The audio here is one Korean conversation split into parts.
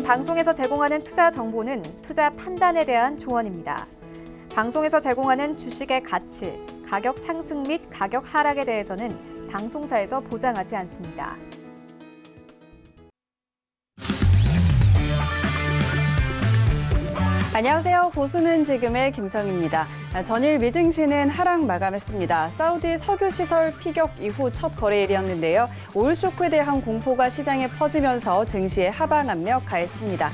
방송에서 제공하는 투자 정보는 투자 판단에 대한 조언입니다. 방송에서 제공하는 주식의 가치, 가격 상승 및 가격 하락에 대해서는 방송사에서 보장하지 않습니다. 안녕하세요. 고수는 지금의 김성입니다. 전일 미증시는 하락 마감했습니다. 사우디 석유시설 피격 이후 첫 거래일이었는데요. 오일 쇼크에 대한 공포가 시장에 퍼지면서 증시에 하방 압력 가했습니다.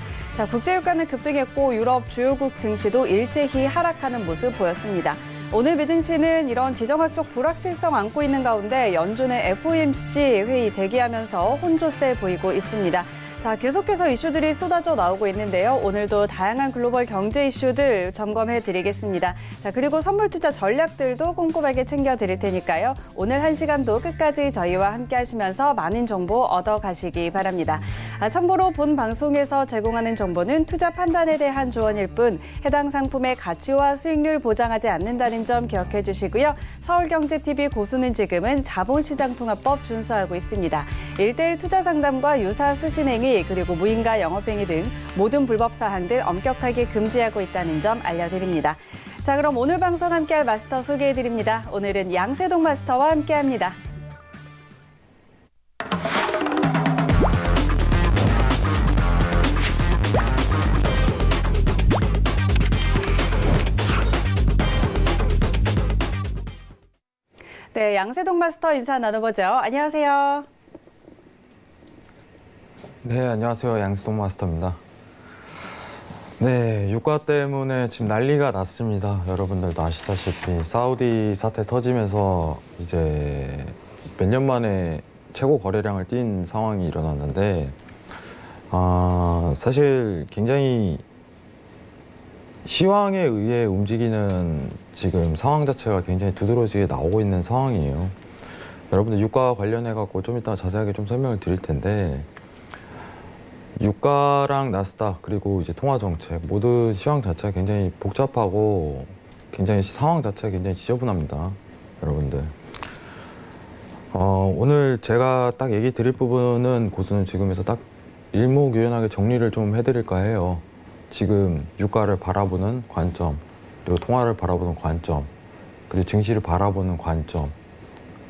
국제유가는 급등했고 유럽 주요국 증시도 일제히 하락하는 모습 보였습니다. 오늘 미증시는 이런 지정학적 불확실성 안고 있는 가운데 연준의 FOMC 회의 대기하면서 혼조세 보이고 있습니다. 계속해서 이슈들이 쏟아져 나오고 있는데요. 오늘도 다양한 글로벌 경제 이슈들 점검해 드리겠습니다. 그리고 선물 투자 전략들도 꼼꼼하게 챙겨 드릴 테니까요. 오늘 1시간도 끝까지 저희와 함께 하시면서 많은 정보 얻어 가시기 바랍니다. 참고로 본 방송에서 제공하는 정보는 투자 판단에 대한 조언일 뿐 해당 상품의 가치와 수익률 보장하지 않는다는 점 기억해 주시고요. 서울경제TV 고수는 지금은 자본시장통합법 준수하고 있습니다. 1:1 투자 상담과 유사 수신행위 그리고 무인가 영업행위 등 모든 불법 사항들 엄격하게 금지하고 있다는 점 알려드립니다. 그럼 오늘 방송 함께할 마스터 소개해드립니다. 오늘은 양세동 마스터와 함께합니다. 네, 양세동 마스터 인사 나눠보죠. 안녕하세요. 네, 안녕하세요. 양세동 마스터입니다. 네, 유가 때문에 지금 난리가 났습니다. 여러분들도 아시다시피 사우디 사태 터지면서 이제 몇 년 만에 최고 거래량을 띈 상황이 일어났는데 사실 굉장히 시황에 의해 움직이는 지금 상황 자체가 굉장히 두드러지게 나오고 있는 상황이에요. 여러분들 유가 관련해 갖고 좀 이따 자세하게 좀 설명을 드릴 텐데 유가랑 나스닥 그리고 이제 통화 정책 모든 시황 자체가 굉장히 복잡하고 굉장히 상황 자체가 굉장히 지저분합니다. 여러분들 오늘 제가 딱 얘기 드릴 부분은 고수는 지금에서 딱 일목요연하게 정리를 좀 해드릴까 해요. 지금 유가를 바라보는 관점 그리고 통화를 바라보는 관점 그리고 증시를 바라보는 관점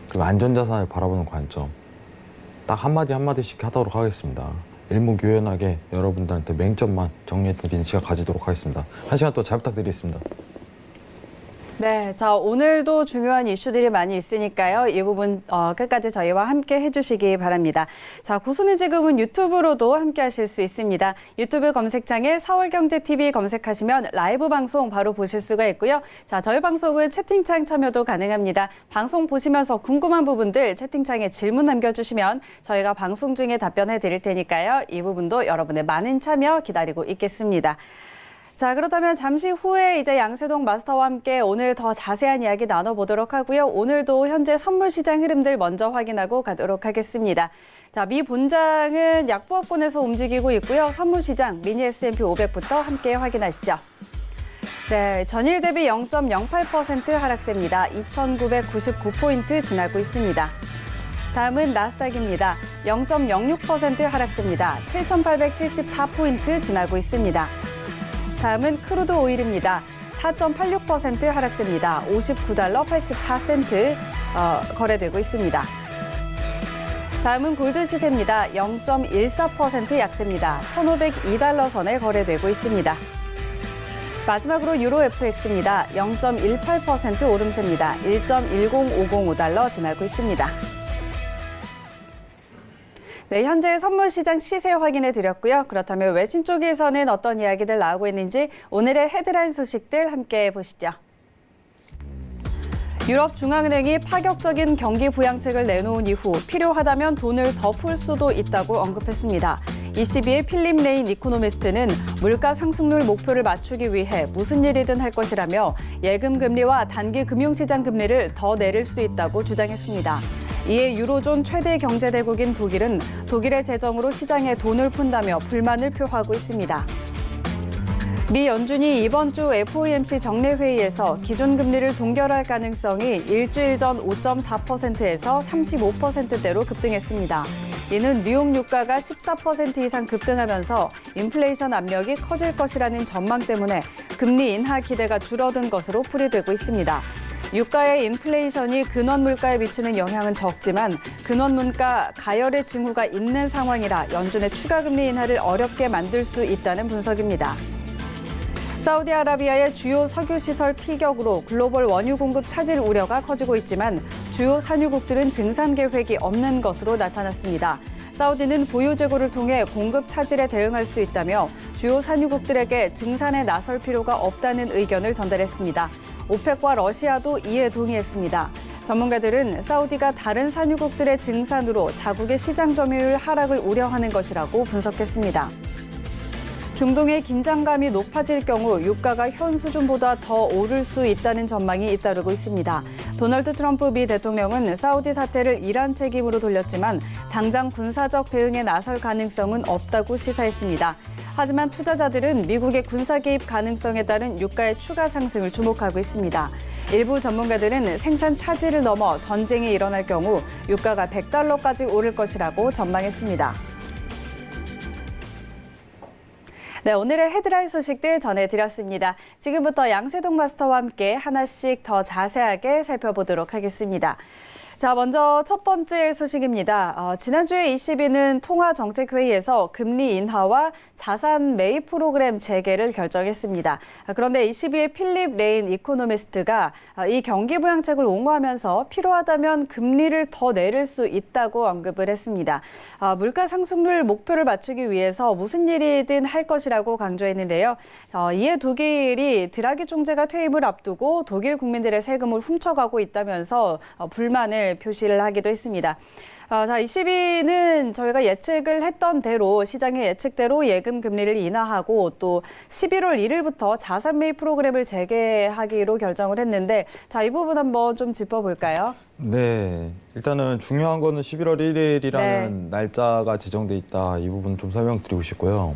그리고 안전자산을 바라보는 관점 딱 한마디씩 하도록 하겠습니다. 일목요연하게 여러분들한테 맹점만 정리해드리는 시간 가지도록 하겠습니다. 1시간 동안 잘 부탁드리겠습니다. 네, 오늘도 중요한 이슈들이 많이 있으니까요. 이 부분 끝까지 저희와 함께 해주시기 바랍니다. 고수는 지금은 유튜브로도 함께 하실 수 있습니다. 유튜브 검색창에 서울경제TV 검색하시면 라이브 방송 바로 보실 수가 있고요. 저희 방송은 채팅창 참여도 가능합니다. 방송 보시면서 궁금한 부분들 채팅창에 질문 남겨주시면 저희가 방송 중에 답변해 드릴 테니까요. 이 부분도 여러분의 많은 참여 기다리고 있겠습니다. 그렇다면 잠시 후에 이제 양세동 마스터와 함께 오늘 더 자세한 이야기 나눠보도록 하고요. 오늘도 현재 선물 시장 흐름들 먼저 확인하고 가도록 하겠습니다. 미 본장은 약보합권에서 움직이고 있고요. 선물 시장 미니 S&P 500부터 함께 확인하시죠. 네, 전일 대비 0.08% 하락세입니다. 2,999포인트 지나고 있습니다. 다음은 나스닥입니다. 0.06% 하락세입니다. 7,874포인트 지나고 있습니다. 다음은 크루드 오일입니다. 4.86% 하락세입니다. 59달러 84센트 거래되고 있습니다. 다음은 골드 시세입니다. 0.14% 약세입니다. 1,502달러 선에 거래되고 있습니다. 마지막으로 유로 FX입니다. 0.18% 오름세입니다. 1.10505달러 지나고 있습니다. 네, 현재 선물 시장 시세 확인해 드렸고요. 그렇다면 외신 쪽에서는 어떤 이야기들 나오고 있는지 오늘의 헤드라인 소식들 함께 보시죠. 유럽 중앙은행이 파격적인 경기 부양책을 내놓은 이후 필요하다면 돈을 더 풀 수도 있다고 언급했습니다. ECB의 필립 레인 이코노미스트는 물가 상승률 목표를 맞추기 위해 무슨 일이든 할 것이라며 예금 금리와 단기 금융시장 금리를 더 내릴 수 있다고 주장했습니다. 이에 유로존 최대 경제대국인 독일은 독일의 재정으로 시장에 돈을 푼다며 불만을 표하고 있습니다. 미 연준이 이번 주 FOMC 정례회의에서 기준금리를 동결할 가능성이 일주일 전 5.4%에서 35%대로 급등했습니다. 이는 뉴욕 유가가 14% 이상 급등하면서 인플레이션 압력이 커질 것이라는 전망 때문에 금리 인하 기대가 줄어든 것으로 풀이되고 있습니다. 유가의 인플레이션이 근원 물가에 미치는 영향은 적지만 근원 물가 가열의 징후가 있는 상황이라 연준의 추가 금리 인하를 어렵게 만들 수 있다는 분석입니다. 사우디아라비아의 주요 석유 시설 피격으로 글로벌 원유 공급 차질 우려가 커지고 있지만 주요 산유국들은 증산 계획이 없는 것으로 나타났습니다. 사우디는 보유 재고를 통해 공급 차질에 대응할 수 있다며 주요 산유국들에게 증산에 나설 필요가 없다는 의견을 전달했습니다. 오펙과 러시아도 이에 동의했습니다. 전문가들은 사우디가 다른 산유국들의 증산으로 자국의 시장 점유율 하락을 우려하는 것이라고 분석했습니다. 중동의 긴장감이 높아질 경우 유가가 현 수준보다 더 오를 수 있다는 전망이 잇따르고 있습니다. 도널드 트럼프 미 대통령은 사우디 사태를 이란 책임으로 돌렸지만 당장 군사적 대응에 나설 가능성은 없다고 시사했습니다. 하지만 투자자들은 미국의 군사 개입 가능성에 따른 유가의 추가 상승을 주목하고 있습니다. 일부 전문가들은 생산 차질을 넘어 전쟁이 일어날 경우 유가가 $100까지 오를 것이라고 전망했습니다. 네, 오늘의 헤드라인 소식들 전해드렸습니다. 지금부터 양세동 마스터와 함께 하나씩 더 자세하게 살펴보도록 하겠습니다. 자, 먼저 첫 번째 소식입니다. 지난주에 ECB는 통화정책회의에서 금리 인하와 자산 매입 프로그램 재개를 결정했습니다. 그런데 ECB의 필립 레인 이코노미스트가 이 경기부양책을 옹호하면서 필요하다면 금리를 더 내릴 수 있다고 언급을 했습니다. 물가 상승률 목표를 맞추기 위해서 무슨 일이든 할 것이라고 강조했는데요. 이에 독일이 드라기 총재가 퇴임을 앞두고 독일 국민들의 세금을 훔쳐가고 있다면서 불만을 표시를 하기도 했습니다. 자, ECB는 저희가 예측을 했던 대로 시장의 예측대로 예금 금리를 인하하고 또 11월 1일부터 자산 매입 프로그램을 재개하기로 결정을 했는데 자, 이 부분 한번 좀 짚어볼까요? 네, 일단은 중요한 거는 11월 1일이라는 날짜가 지정돼 있다. 이 부분 좀 설명드리고 싶고요.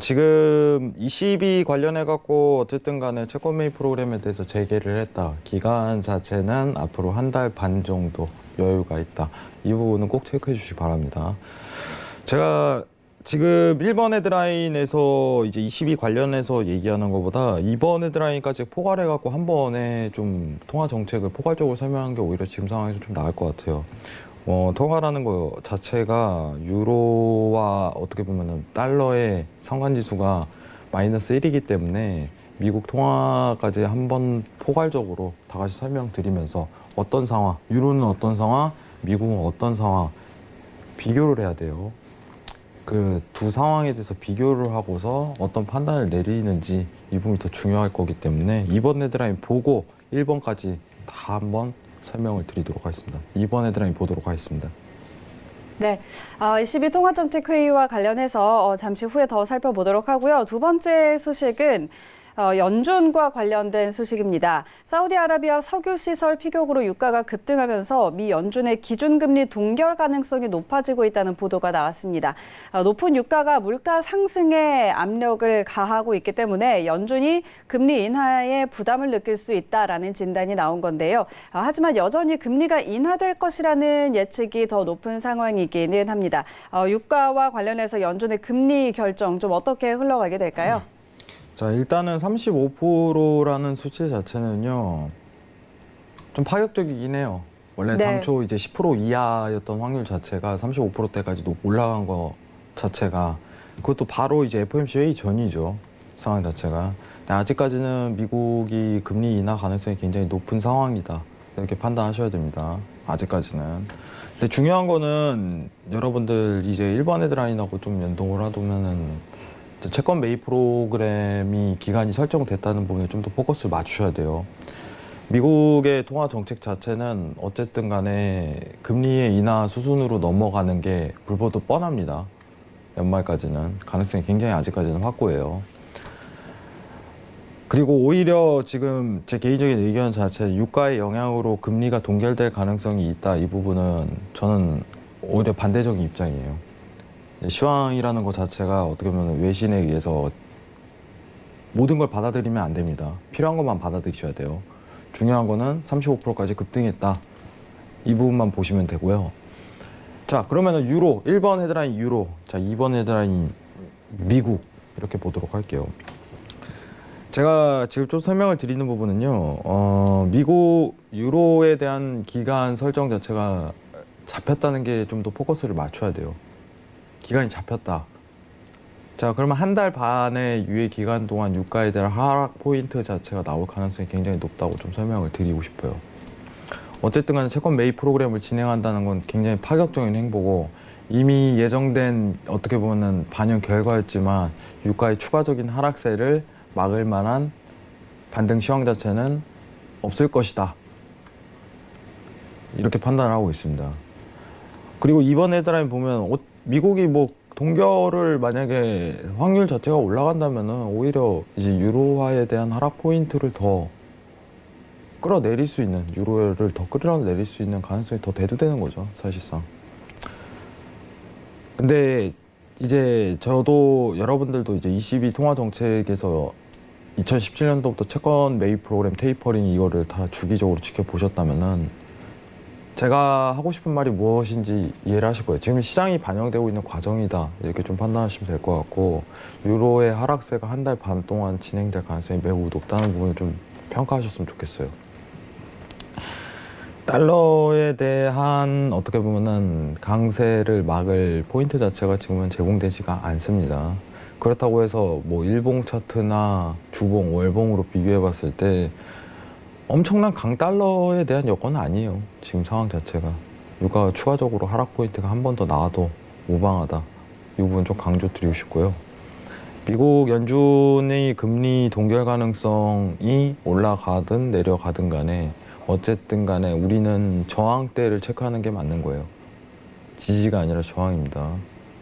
지금 ECB 관련해갖고 어쨌든 간에 채권 매입 프로그램에 대해서 재개를 했다. 기간 자체는 앞으로 한 달 반 정도 여유가 있다. 이 부분은 꼭 체크해 주시기 바랍니다. 제가 지금 1번 헤드라인에서 이제 ECB 관련해서 얘기하는 것보다 2번 헤드라인까지 포괄해갖고 한 번에 좀 통화 정책을 포괄적으로 설명하는 게 오히려 지금 상황에서 좀 나을 것 같아요. 통화라는 거 자체가 유로와 어떻게 보면은 달러의 상관지수가 마이너스 1이기 때문에 미국 통화까지 한번 포괄적으로 다 같이 설명드리면서 어떤 상황, 유로는 어떤 상황, 미국은 어떤 상황 비교를 해야 돼요. 그 두 상황에 대해서 비교를 하고서 어떤 판단을 내리는지 이 부분이 더 중요할 거기 때문에 2번 헤드라인 보고 1번까지 다 한번 설명을 드리도록 하겠습니다. 2번 헤드라인 보도록 하겠습니다. 네, ECB 통화정책회의와 관련해서 잠시 후에 더 살펴보도록 하고요. 두 번째 소식은 연준과 관련된 소식입니다. 사우디아라비아 석유시설 피격으로 유가가 급등하면서 미 연준의 기준금리 동결 가능성이 높아지고 있다는 보도가 나왔습니다. 높은 유가가 물가 상승에 압력을 가하고 있기 때문에 연준이 금리 인하에 부담을 느낄 수 있다라는 진단이 나온 건데요. 하지만 여전히 금리가 인하될 것이라는 예측이 더 높은 상황이기는 합니다. 유가와 관련해서 연준의 금리 결정 좀 어떻게 흘러가게 될까요? 자, 일단은 35%라는 수치 자체는요, 좀 파격적이긴 해요. 원래 네. 당초 이제 10% 이하였던 확률 자체가 35%대까지 올라간 거 자체가, 그것도 바로 이제 FOMC 회의 전이죠. 상황 자체가. 근데 아직까지는 미국이 금리 인하 가능성이 굉장히 높은 상황이다. 이렇게 판단하셔야 됩니다. 아직까지는. 근데 중요한 거는 여러분들 이제 1번 헤드라인하고 좀 연동을 하면은 채권 매입 프로그램이 기간이 설정됐다는 부분에 좀 더 포커스를 맞추셔야 돼요. 미국의 통화 정책 자체는 어쨌든 간에 금리의 인하 수순으로 넘어가는 게 불보듯 뻔합니다. 연말까지는 가능성이 굉장히 아직까지는 확고해요. 그리고 오히려 지금 제 개인적인 의견 자체 유가의 영향으로 금리가 동결될 가능성이 있다. 이 부분은 저는 오히려 반대적인 입장이에요. 시황이라는 것 자체가 어떻게 보면 외신에 의해서 모든 걸 받아들이면 안 됩니다. 필요한 것만 받아들이셔야 돼요. 중요한 거는 35%까지 급등했다. 이 부분만 보시면 되고요. 자, 그러면은 유로 1번 헤드라인 유로, 자 2번 헤드라인 미국 이렇게 보도록 할게요. 제가 지금 좀 설명을 드리는 부분은요, 미국 유로에 대한 기간 설정 자체가 잡혔다는 게 좀 더 포커스를 맞춰야 돼요. 기간이 잡혔다. 자, 그러면 한 달 반의 유예 기간 동안 유가에 대한 하락 포인트 자체가 나올 가능성이 굉장히 높다고 좀 설명을 드리고 싶어요. 어쨌든 간에 채권 매입 프로그램을 진행한다는 건 굉장히 파격적인 행보고 이미 예정된 어떻게 보면 반영 결과였지만 유가의 추가적인 하락세를 막을 만한 반등 시황 자체는 없을 것이다. 이렇게 판단을 하고 있습니다. 그리고 이번 헤드라인 보면 미국이 뭐 동결을 만약에 확률 자체가 올라간다면은 오히려 이제 유로화에 대한 하락 포인트를 더 끌어내릴 수 있는, 유로를 더 끌어내릴 수 있는 가능성이 더 대두되는 거죠, 사실상. 근데 이제 저도 여러분들도 이제 ECB 통화 정책에서 2017년도부터 채권 매입 프로그램 테이퍼링 이거를 다 주기적으로 지켜보셨다면은 제가 하고 싶은 말이 무엇인지 이해를 하실 거예요. 지금 시장이 반영되고 있는 과정이다, 이렇게 좀 판단하시면 될 것 같고, 유로의 하락세가 한 달 반 동안 진행될 가능성이 매우 높다는 부분을 좀 평가하셨으면 좋겠어요. 달러에 대한 어떻게 보면은 강세를 막을 포인트 자체가 지금은 제공되지가 않습니다. 그렇다고 해서 뭐 일봉 차트나 주봉, 월봉으로 비교해 봤을 때 엄청난 강달러에 대한 여건은 아니에요. 지금 상황 자체가. 유가가 추가적으로 하락 포인트가 한 번 더 나와도 무방하다. 이 부분 좀 강조 드리고 싶고요. 미국 연준의 금리 동결 가능성이 올라가든 내려가든 간에 어쨌든 간에 우리는 저항대를 체크하는 게 맞는 거예요. 지지가 아니라 저항입니다.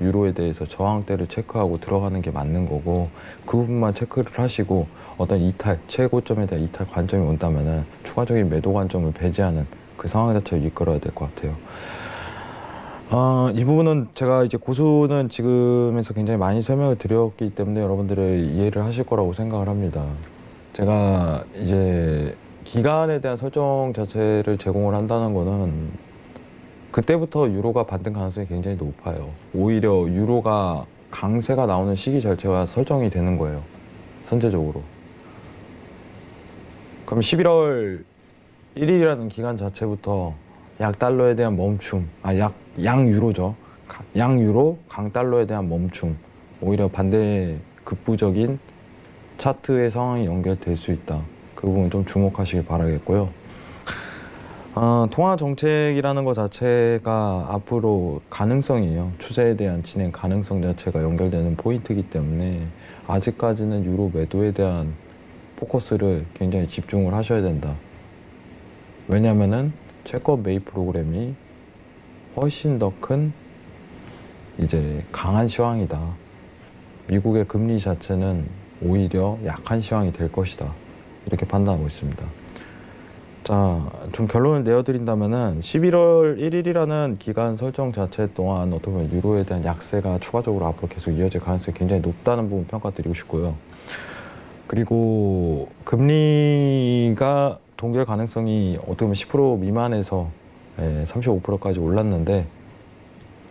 유로에 대해서 저항대를 체크하고 들어가는 게 맞는 거고, 그 부분만 체크를 하시고 어떤 이탈, 최고점에 대한 이탈 관점이 온다면은 추가적인 매도 관점을 배제하는 그 상황 자체를 이끌어야 될 것 같아요. 이 부분은 제가 이제 고수는 지금에서 굉장히 많이 설명을 드렸기 때문에 여러분들의 이해를 하실 거라고 생각을 합니다. 제가 이제 기간에 대한 설정 자체를 제공을 한다는 거는 그때부터 유로가 반등 가능성이 굉장히 높아요. 오히려 유로가 강세가 나오는 시기 자체가 설정이 되는 거예요, 선제적으로. 그럼 11월 1일이라는 기간 자체부터 약달러에 대한 멈춤, 양유로죠. 양유로, 강달러에 대한 멈춤, 오히려 반대 급부적인 차트의 상황이 연결될 수 있다. 그 부분 좀 주목하시길 바라겠고요. 통화 정책이라는 것 자체가 앞으로 가능성이에요. 추세에 대한 진행 가능성 자체가 연결되는 포인트이기 때문에 아직까지는 유로 매도에 대한 포커스를 굉장히 집중을 하셔야 된다. 왜냐면은 채권 매입 프로그램이 훨씬 더 큰 이제 강한 시황이다. 미국의 금리 자체는 오히려 약한 시황이 될 것이다. 이렇게 판단하고 있습니다. 자, 좀 결론을 내어드린다면은 11월 1일이라는 기간 설정 자체 동안 어떻게 보면 유로에 대한 약세가 추가적으로 앞으로 계속 이어질 가능성이 굉장히 높다는 부분 평가드리고 싶고요. 그리고 금리가 동결 가능성이 어떻게 보면 10% 미만에서 35%까지 올랐는데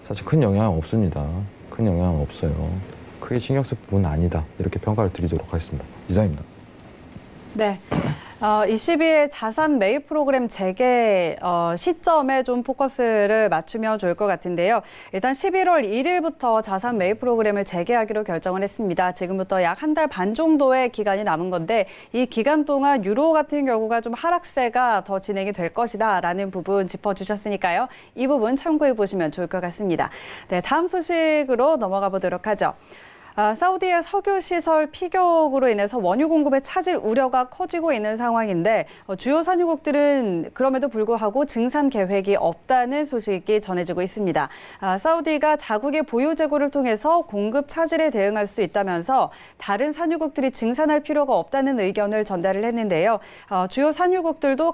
사실 큰 영향은 없습니다. 큰 영향은 없어요. 크게 신경 쓸 부분은 아니다. 이렇게 평가를 드리도록 하겠습니다. 이상입니다. 네. 22의 자산 매입 프로그램 재개 시점에 좀 포커스를 맞추면 좋을 것 같은데요. 일단 11월 1일부터 자산 매입 프로그램을 재개하기로 결정을 했습니다. 지금부터 약 한 달 반 정도의 기간이 남은 건데 이 기간 동안 유로 같은 경우가 좀 하락세가 더 진행이 될 것이다라는 부분 짚어주셨으니까요. 이 부분 참고해 보시면 좋을 것 같습니다. 네, 다음 소식으로 넘어가 보도록 하죠. 사우디의 석유 시설 피격으로 인해서 원유 공급에 차질 우려가 커지고 있는 상황인데 주요 산유국들은 그럼에도 불구하고 증산 계획이 없다는 소식이 전해지고 있습니다. 사우디가 자국의 보유 재고를 통해서 공급 차질에 대응할 수 있다면서 다른 산유국들이 증산할 필요가 없다는 의견을 전달을 했는데요. 주요 산유국들도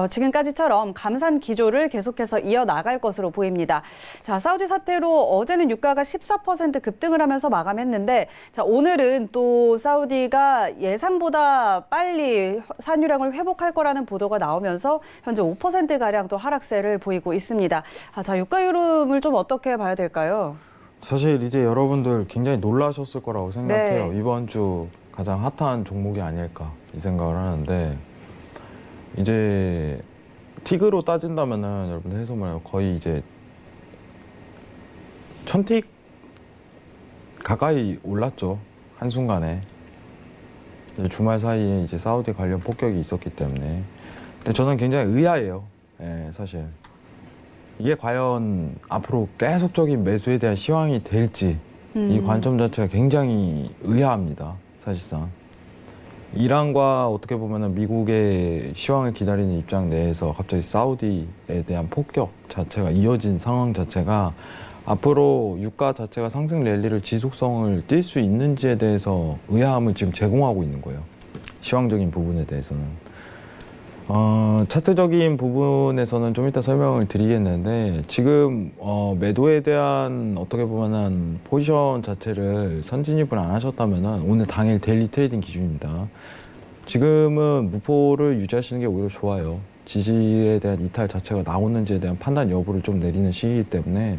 지금까지처럼 감산 기조를 계속해서 이어나갈 것으로 보입니다. 자, 사우디 사태로 어제는 유가가 14% 급등을 하면서 마감했는데 자, 오늘은 또 사우디가 예상보다 빨리 산유량을 회복할 거라는 보도가 나오면서 현재 5%가량 또 하락세를 보이고 있습니다. 자, 유가 흐름을 좀 어떻게 봐야 될까요? 사실 이제 여러분들 굉장히 놀라셨을 거라고 생각해요. 네. 이번 주 가장 핫한 종목이 아닐까 이 생각을 하는데 이제 틱으로 따진다면은 여러분들 해석을 거의 이제 1000틱 가까이 올랐죠. 한순간에. 이제 주말 사이에 이제 사우디 관련 폭격이 있었기 때문에. 근데 저는 굉장히 의아해요. 예, 사실. 이게 과연 앞으로 계속적인 매수에 대한 시황이 될지 이 관점 자체가 굉장히 의아합니다. 사실상. 이란과 어떻게 보면은 미국의 시황을 기다리는 입장 내에서 갑자기 사우디에 대한 폭격 자체가 이어진 상황 자체가 앞으로 유가 자체가 상승 랠리를 지속성을 띌 수 있는지에 대해서 의아함을 지금 제공하고 있는 거예요. 시황적인 부분에 대해서는. 차트적인 부분에서는 좀 이따 설명을 드리겠는데 지금 매도에 대한 어떻게 보면은 포지션 자체를 선진입을 안 하셨다면은 오늘 당일 데일리 트레이딩 기준입니다. 지금은 무포를 유지하시는 게 오히려 좋아요. 지지에 대한 이탈 자체가 나오는지에 대한 판단 여부를 좀 내리는 시기이기 때문에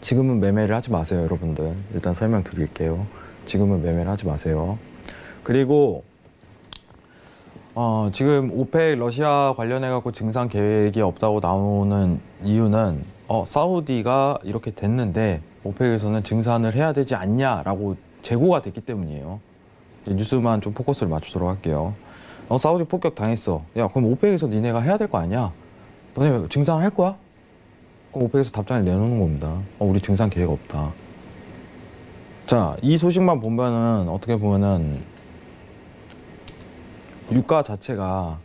지금은 매매를 하지 마세요, 여러분들. 일단 설명드릴게요. 지금은 매매를 하지 마세요. 그리고 지금 오펙 러시아 관련해 갖고 증상 계획이 없다고 나오는 이유는 사우디가 이렇게 됐는데 오펙에서는 증산을 해야 되지 않냐라고 재고가 됐기 때문이에요. 뉴스만 좀 포커스를 맞추도록 할게요. 사우디 폭격 당했어. 야, 그럼 오펙에서 니네가 해야 될 거 아니야? 너네 증산을 할 거야? 그럼 오펙에서 답장을 내놓는 겁니다. 우리 증산 계획 없다. 자, 이 소식만 보면은 어떻게 보면은 유가 자체가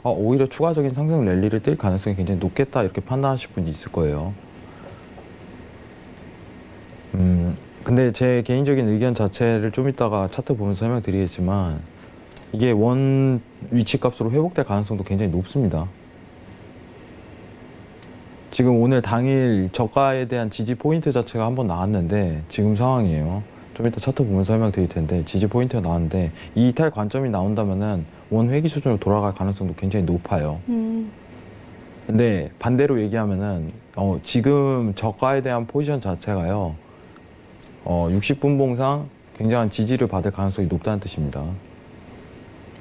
오히려 추가적인 상승 랠리를 띨 가능성이 굉장히 높겠다 이렇게 판단하실 분이 있을 거예요. 근데 제 개인적인 의견 자체를 좀 이따가 차트 보면서 설명드리겠지만 이게 원 위치 값으로 회복될 가능성도 굉장히 높습니다. 지금 오늘 당일 저가에 대한 지지 포인트 자체가 한번 나왔는데 지금 상황이에요. 좀 이따 차트 보면서 설명드릴 텐데 지지 포인트가 나왔는데 이 이탈 관점이 나온다면은 원 회귀 수준으로 돌아갈 가능성도 굉장히 높아요. 근데 반대로 얘기하면은 지금 저가에 대한 포지션 자체가요. 60분봉상 굉장한 지지를 받을 가능성이 높다는 뜻입니다.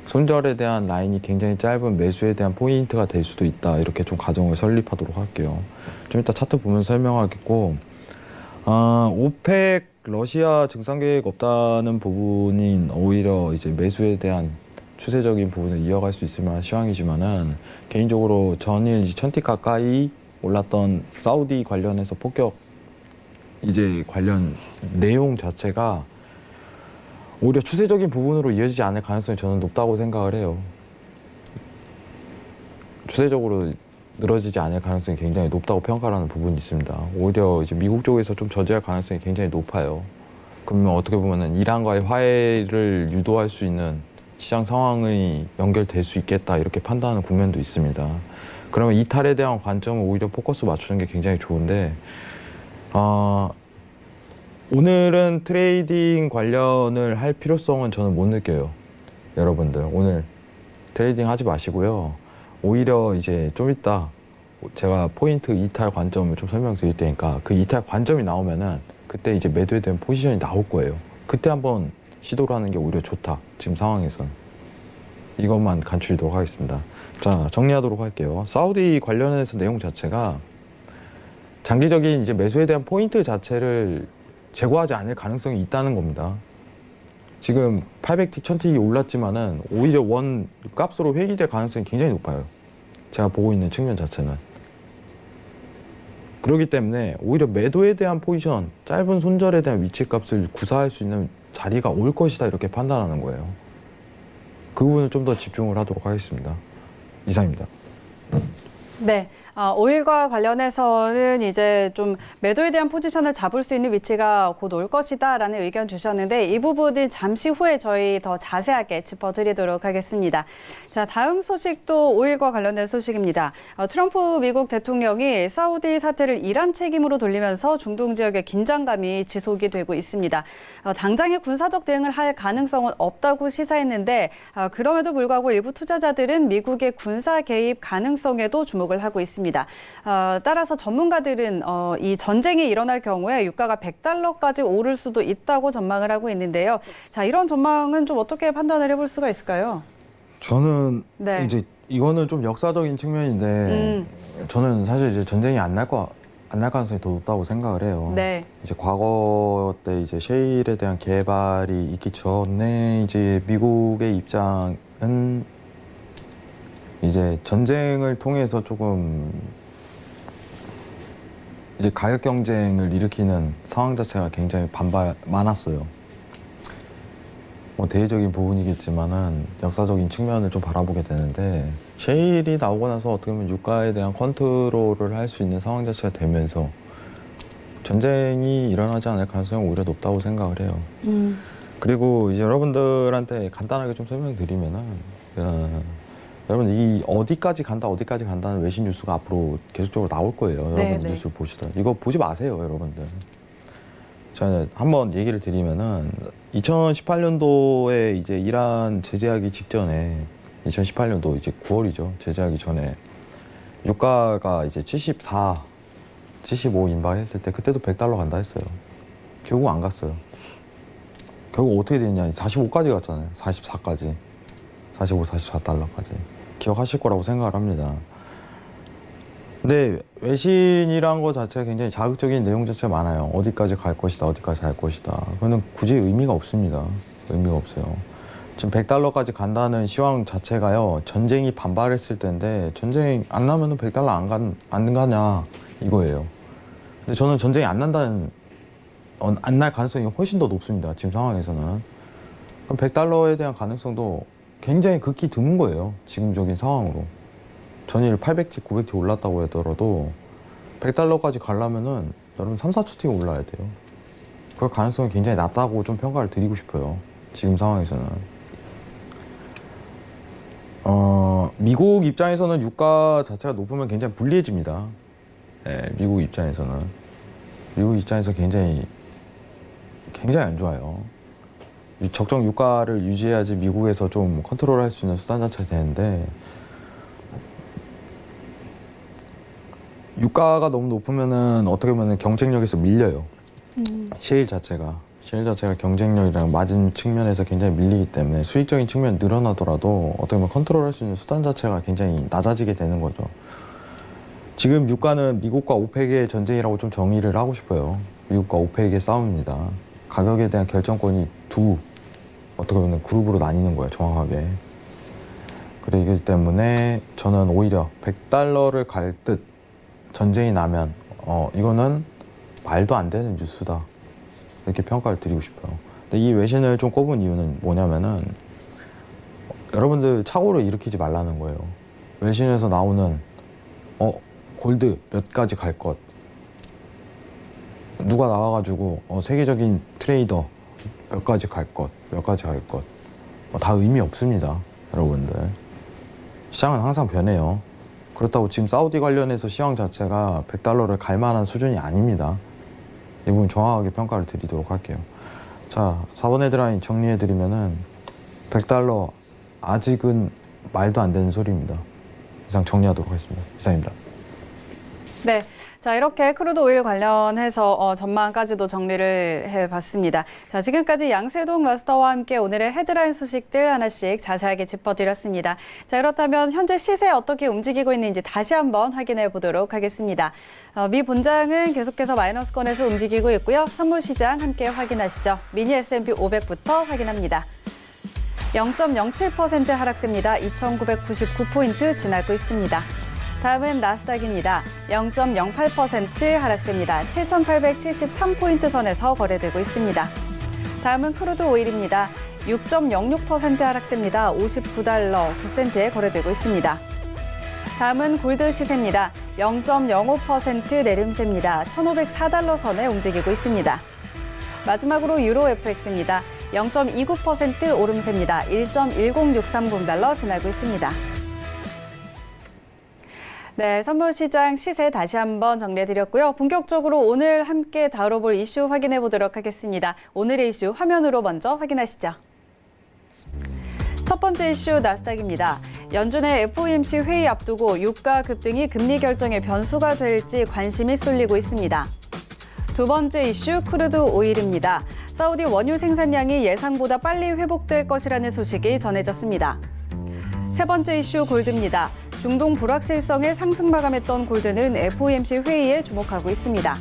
손절에 대한 라인이 굉장히 짧은 매수에 대한 포인트가 될 수도 있다. 이렇게 좀 가정을 설립하도록 할게요. 좀 이따 차트 보면서 설명하겠고 오펙 러시아 증산 계획 없다는 부분인 오히려 이제 매수에 대한 추세적인 부분을 이어갈 수 있을 만한 시황이지만은 개인적으로 전일 1000틱 가까이 올랐던 사우디 관련해서 폭격 이제 관련 내용 자체가 오히려 추세적인 부분으로 이어지지 않을 가능성이 저는 높다고 생각을 해요. 추세적으로 늘어지지 않을 가능성이 굉장히 높다고 평가하는 부분이 있습니다. 오히려 이제 미국 쪽에서 좀 저지할 가능성이 굉장히 높아요. 그러면 어떻게 보면은 이란과의 화해를 유도할 수 있는 시장 상황이 연결될 수 있겠다 이렇게 판단하는 국면도 있습니다. 그러면 이탈에 대한 관점을 오히려 포커스 맞추는 게 굉장히 좋은데 오늘은 트레이딩 관련을 할 필요성은 저는 못 느껴요. 여러분들 오늘 트레이딩 하지 마시고요. 오히려 이제 좀 이따 제가 포인트 이탈 관점을 좀 설명드릴 테니까 그 이탈 관점이 나오면은 그때 이제 매도에 대한 포지션이 나올 거예요. 그때 한번 시도를 하는 게 오히려 좋다. 지금 상황에서는. 이것만 간추리도록 하겠습니다. 자, 정리하도록 할게요. 사우디 관련해서 내용 자체가 장기적인 이제 매수에 대한 포인트 자체를 제고하지 않을 가능성이 있다는 겁니다. 지금 800틱, 1000틱이 올랐지만은 오히려 원 값으로 회귀될 가능성이 굉장히 높아요. 제가 보고 있는 측면 자체는. 그렇기 때문에 오히려 매도에 대한 포지션, 짧은 손절에 대한 위치 값을 구사할 수 있는 자리가 올 것이다 이렇게 판단하는 거예요. 그 부분을 좀 더 집중을 하도록 하겠습니다. 이상입니다. 네. 오일과 관련해서는 이제 좀 매도에 대한 포지션을 잡을 수 있는 위치가 곧 올 것이다라는 의견 주셨는데 이 부분은 잠시 후에 저희 더 자세하게 짚어드리도록 하겠습니다. 자, 다음 소식도 오일과 관련된 소식입니다. 트럼프 미국 대통령이 사우디 사태를 이란 책임으로 돌리면서 중동 지역의 긴장감이 지속이 되고 있습니다. 당장의 군사적 대응을 할 가능성은 없다고 시사했는데 그럼에도 불구하고 일부 투자자들은 미국의 군사 개입 가능성에도 주목을 하고 있습니다. 따라서 전문가들은 이 전쟁이 일어날 경우에 유가가 $100까지 오를 수도 있다고 전망을 하고 있는데요. 자, 이런 전망은 좀 어떻게 판단을 해볼 수가 있을까요? 저는 네. 이제 이거는 좀 역사적인 측면인데 저는 사실 이제 전쟁이 안 날 가능성이 더 높다고 생각을 해요. 네. 이제 과거 때 이제 셰일에 대한 개발이 있기 전에 이제 미국의 입장은 이제 전쟁을 통해서 조금 이제 가격 경쟁을 일으키는 상황 자체가 굉장히 많았어요. 뭐 대외적인 부분이겠지만은 역사적인 측면을 좀 바라보게 되는데 셰일이 나오고 나서 어떻게 보면 유가에 대한 컨트롤을 할 수 있는 상황 자체가 되면서 전쟁이 일어나지 않을 가능성이 오히려 높다고 생각을 해요. 그리고 이제 여러분들한테 간단하게 좀 설명드리면은 여러분 이 어디까지 간다는 외신 뉴스가 앞으로 계속적으로 나올 거예요. 여러분 네. 뉴스를 보시던 이거 보지 마세요, 여러분들. 저는 한번 얘기를 드리면은 2018년도에 이제 이란 제재하기 직전에 2018년도 이제 9월이죠. 제재하기 전에 유가가 이제 74, 75 임박했을 때 그때도 $100 간다 했어요. 결국 안 갔어요. 결국 어떻게 됐냐? 45까지 갔잖아요. 44까지. 45, 44달러까지. 기억하실 거라고 생각을 합니다. 근데 외신이란 거 자체가 굉장히 자극적인 내용 자체가 많아요. 어디까지 갈 것이다, 어디까지 갈 것이다. 그거는 굳이 의미가 없습니다. 의미가 없어요. 지금 $100까지 간다는 시황 자체가요, 전쟁이 반발했을 때인데, 전쟁 안 나면은 $100 안 가냐, 이거예요. 근데 저는 전쟁이 안 날 가능성이 훨씬 더 높습니다. 지금 상황에서는. 그럼 $100에 대한 가능성도 굉장히 극히 드문 거예요. 지금적인 상황으로. 전일 800티, 900티 올랐다고 하더라도 $100까지 가려면은 여러분 3, 4초 올라야 돼요. 그럴 가능성이 굉장히 낮다고 좀 평가를 드리고 싶어요. 지금 상황에서는. 미국 입장에서는 유가 자체가 높으면 굉장히 불리해집니다. 네, 미국 입장에서는. 미국 입장에서 굉장히 안 좋아요. 적정 유가를 유지해야지 미국에서 좀 컨트롤할 수 있는 수단 자체가 되는데, 유가가 너무 높으면은 어떻게 보면 경쟁력에서 밀려요. 셰일 자체가 경쟁력이랑 마진 측면에서 굉장히 밀리기 때문에 수익적인 측면이 늘어나더라도 어떻게 보면 컨트롤할 수 있는 수단 자체가 굉장히 낮아지게 되는 거죠. 지금 유가는 미국과 오펙의 전쟁이라고 좀 정의를 하고 싶어요. 미국과 오펙의 싸움입니다. 가격에 대한 결정권이 어떻게 보면 그룹으로 나뉘는 거예요, 정확하게. 그렇기 때문에 저는 오히려 $100를 갈 듯 전쟁이 나면 이거는 말도 안 되는 뉴스다, 이렇게 평가를 드리고 싶어요. 근데 이 외신을 좀 꼽은 이유는 뭐냐면은 여러분들 착오를 일으키지 말라는 거예요. 외신에서 나오는 골드 몇 가지 갈 것, 누가 나와가지고 세계적인 트레이더 몇 가지 갈 것 다 의미 없습니다, 여러분들. 시장은 항상 변해요. 그렇다고 지금 사우디 관련해서 시황 자체가 $100를 갈 만한 수준이 아닙니다. 이 부분 정확하게 평가를 드리도록 할게요. 자, 4번 헤드라인 정리해드리면은 $100 아직은 말도 안 되는 소리입니다. 이상 정리하도록 하겠습니다. 이상입니다. 네. 자, 이렇게 크루드 오일 관련해서 전망까지도 정리를 해봤습니다. 자, 지금까지 양세동 마스터와 함께 오늘의 헤드라인 소식들 하나씩 자세하게 짚어드렸습니다. 자, 그렇다면 현재 시세 어떻게 움직이고 있는지 다시 한번 확인해 보도록 하겠습니다. 미 본장은 계속해서 마이너스권에서 움직이고 있고요. 선물 시장 함께 확인하시죠. 미니 S&P 500부터 확인합니다. 0.07% 하락세입니다. 2,999포인트 지나고 있습니다. 다음은 나스닥입니다. 0.08% 하락세입니다. 7,873포인트 선에서 거래되고 있습니다. 다음은 크루드 오일입니다. 6.06% 하락세입니다. $59.09에 거래되고 있습니다. 다음은 골드 시세입니다. 0.05% 내림세입니다. 1,504달러 선에 움직이고 있습니다. 마지막으로 유로 FX입니다. 0.29% 오름세입니다. 1.1063달러 지나고 있습니다. 네, 선물시장 시세 다시 한번 정리해드렸고요. 본격적으로 오늘 함께 다뤄볼 이슈 확인해 보도록 하겠습니다. 오늘의 이슈 화면으로 먼저 확인하시죠. 첫 번째 이슈 나스닥입니다. 연준의 FOMC 회의 앞두고 유가 급등이 금리 결정의 변수가 될지 관심이 쏠리고 있습니다. 두 번째 이슈 크루드 오일입니다. 사우디 원유 생산량이 예상보다 빨리 회복될 것이라는 소식이 전해졌습니다. 세 번째 이슈 골드입니다. 중동 불확실성에 상승 마감했던 골드는 FOMC 회의에 주목하고 있습니다.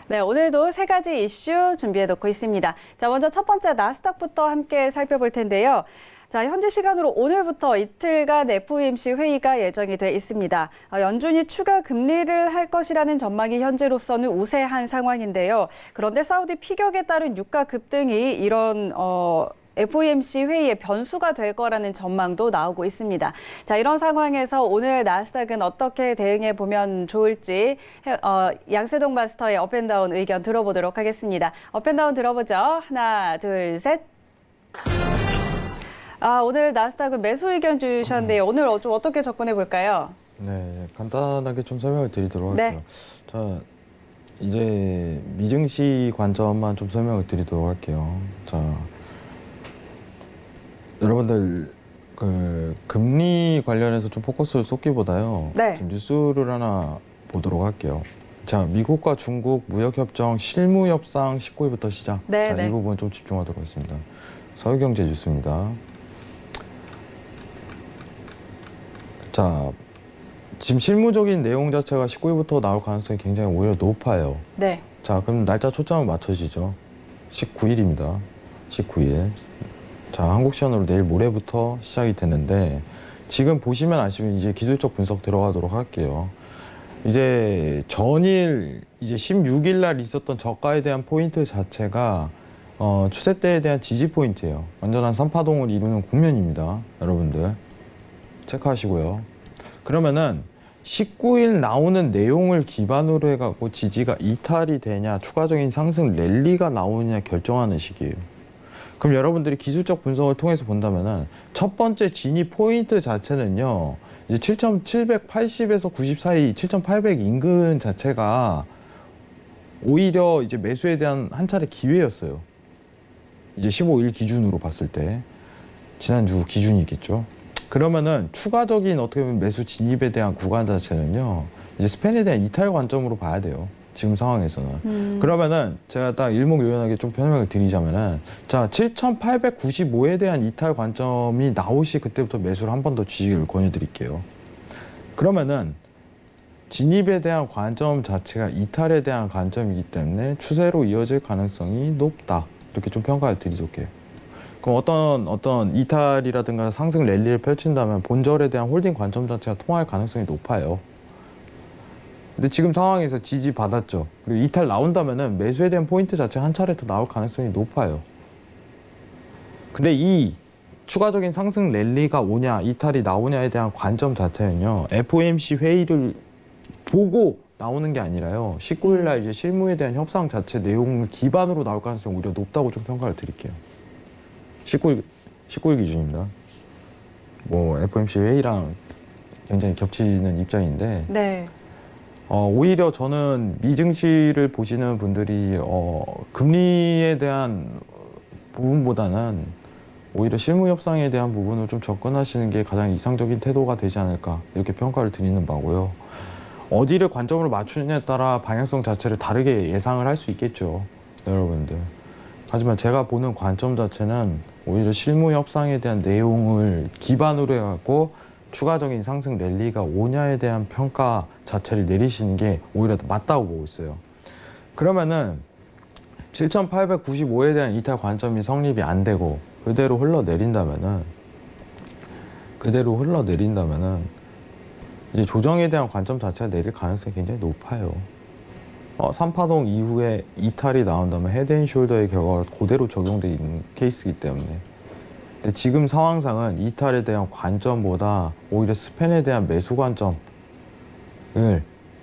네, 오늘도 세 가지 이슈 준비해놓고 있습니다. 자, 먼저 첫 번째 나스닥부터 함께 살펴볼 텐데요. 자, 현재 시간으로 오늘부터 이틀간 FOMC 회의가 예정이 돼 있습니다. 연준이 추가 금리를 할 것이라는 전망이 현재로서는 우세한 상황인데요. 그런데 사우디 피격에 따른 유가 급등이 이런 FOMC 회의의 변수가 될 거라는 전망도 나오고 있습니다. 자, 이런 상황에서 오늘 나스닥은 어떻게 대응해 보면 좋을지 양세동 마스터의 업앤다운 의견 들어보도록 하겠습니다. 업앤다운 들어보죠. 하나, 둘, 셋. 오늘 나스닥은 매수 의견 주셨는데요. 오늘 좀 어떻게 접근해 볼까요? 네, 간단하게 좀 설명을 드리도록 할게요. 자, 이제 미증시 관점만 좀 설명을 드리도록 할게요. 자, 여러분들 그 금리 관련해서 좀 포커스를 쏟기보다요. 네. 좀 뉴스를 하나 보도록 할게요. 자, 미국과 중국 무역협정 실무협상 19일부터 시작. 네, 자, 네. 이 부분 좀 집중하도록 하겠습니다. 서울경제 뉴스입니다. 자, 지금 실무적인 내용 자체가 19일부터 나올 가능성이 굉장히 오히려 높아요. 네. 자, 그럼 날짜 초점을 맞춰지죠. 19일입니다. 19일. 자, 한국 시간으로 내일 모레부터 시작이 되는데 지금 보시면 아시면 이제 기술적 분석 들어가도록 할게요. 이제 전일 이제 16일 날 있었던 저가에 대한 포인트 자체가 추세대에 대한 지지 포인트예요. 완전한 선파동을 이루는 국면입니다. 여러분들 체크하시고요. 그러면은 19일 나오는 내용을 기반으로 해갖고 지지가 이탈이 되냐, 추가적인 상승 랠리가 나오느냐 결정하는 시기예요. 그럼 여러분들이 기술적 분석을 통해서 본다면은 첫 번째 진입 포인트 자체는요, 이제 7,780에서 90 사이 7,800 인근 자체가 오히려 이제 매수에 대한 한 차례 기회였어요. 이제 15일 기준으로 봤을 때 지난주 기준이겠죠. 그러면은 추가적인 어떻게 보면 매수 진입에 대한 구간 자체는요, 이제 스팬에 대한 이탈 관점으로 봐야 돼요. 지금 상황에서는. 그러면은 제가 딱 일목요연하게 좀 설명을 드리자면은, 자, 7,895에 대한 이탈 관점이 나오시 그때부터 매수를 한 번 더 주시기를 권유드릴게요. 그러면은 진입에 대한 관점 자체가 이탈에 대한 관점이기 때문에 추세로 이어질 가능성이 높다. 이렇게 좀 평가를 드리도록해요. 그럼 어떤 이탈이라든가 상승 랠리를 펼친다면 본절에 대한 홀딩 관점 자체가 통할 가능성이 높아요. 근데 지금 상황에서 지지 받았죠. 그리고 이탈 나온다면은 매수에 대한 포인트 자체가 한 차례 더 나올 가능성이 높아요. 근데 이 추가적인 상승 랠리가 오냐, 이탈이 나오냐에 대한 관점 자체는요, FOMC 회의를 보고 나오는 게 아니라요, 19일 날 이제 실무에 대한 협상 자체 내용을 기반으로 나올 가능성이 오히려 높다고 좀 평가를 드릴게요. 19일 기준입니다. 뭐 FOMC 회의랑 굉장히 겹치는 입장인데, 네. 오히려 저는 미증시를 보시는 분들이 금리에 대한 부분보다는 오히려 실무 협상에 대한 부분을 좀 접근하시는 게 가장 이상적인 태도가 되지 않을까, 이렇게 평가를 드리는 바고요. 어디를 관점으로 맞추느냐에 따라 방향성 자체를 다르게 예상을 할 수 있겠죠, 여러분들. 하지만 제가 보는 관점 자체는 오히려 실무 협상에 대한 내용을 기반으로 해갖고 추가적인 상승 랠리가 오냐에 대한 평가 자체를 내리시는 게 오히려 더 맞다고 보고 있어요. 그러면은 7,895에 대한 이탈 관점이 성립이 안 되고 그대로 흘러내린다면은 이제 조정에 대한 관점 자체가 내릴 가능성이 굉장히 높아요. 3파동 이후에 이탈이 나온다면 헤드앤숄더의 결과가 그대로 적용되어 있는 케이스이기 때문에 근데 지금 상황상은 이탈에 대한 관점보다 오히려 스펜에 대한 매수 관점을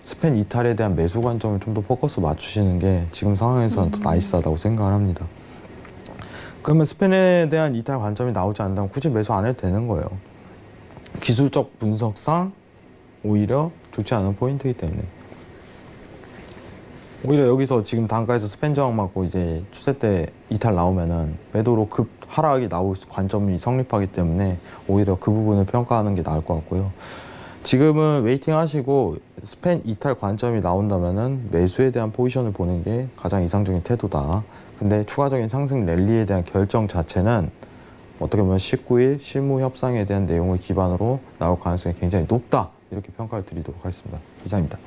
스펜 이탈에 대한 매수 관점을 좀 더 포커스 맞추시는 게 지금 상황에서는 더 나이스하다고 생각을 합니다. 그러면 스펜에 대한 이탈 관점이 나오지 않는다면 굳이 매수 안 해도 되는 거예요. 기술적 분석상 오히려 좋지 않은 포인트이기 때문에 오히려 여기서 지금 단가에서 스펜 저항 맞고 이제 추세 때 이탈 나오면은 매도로 급 하락이 나올 관점이 성립하기 때문에 오히려 그 부분을 평가하는 게 나을 것 같고요. 지금은 웨이팅 하시고 스펜 이탈 관점이 나온다면은 매수에 대한 포지션을 보는 게 가장 이상적인 태도다. 근데 추가적인 상승 랠리에 대한 결정 자체는 어떻게 보면 19일 실무 협상에 대한 내용을 기반으로 나올 가능성이 굉장히 높다. 이렇게 평가를 드리도록 하겠습니다. 이상입니다.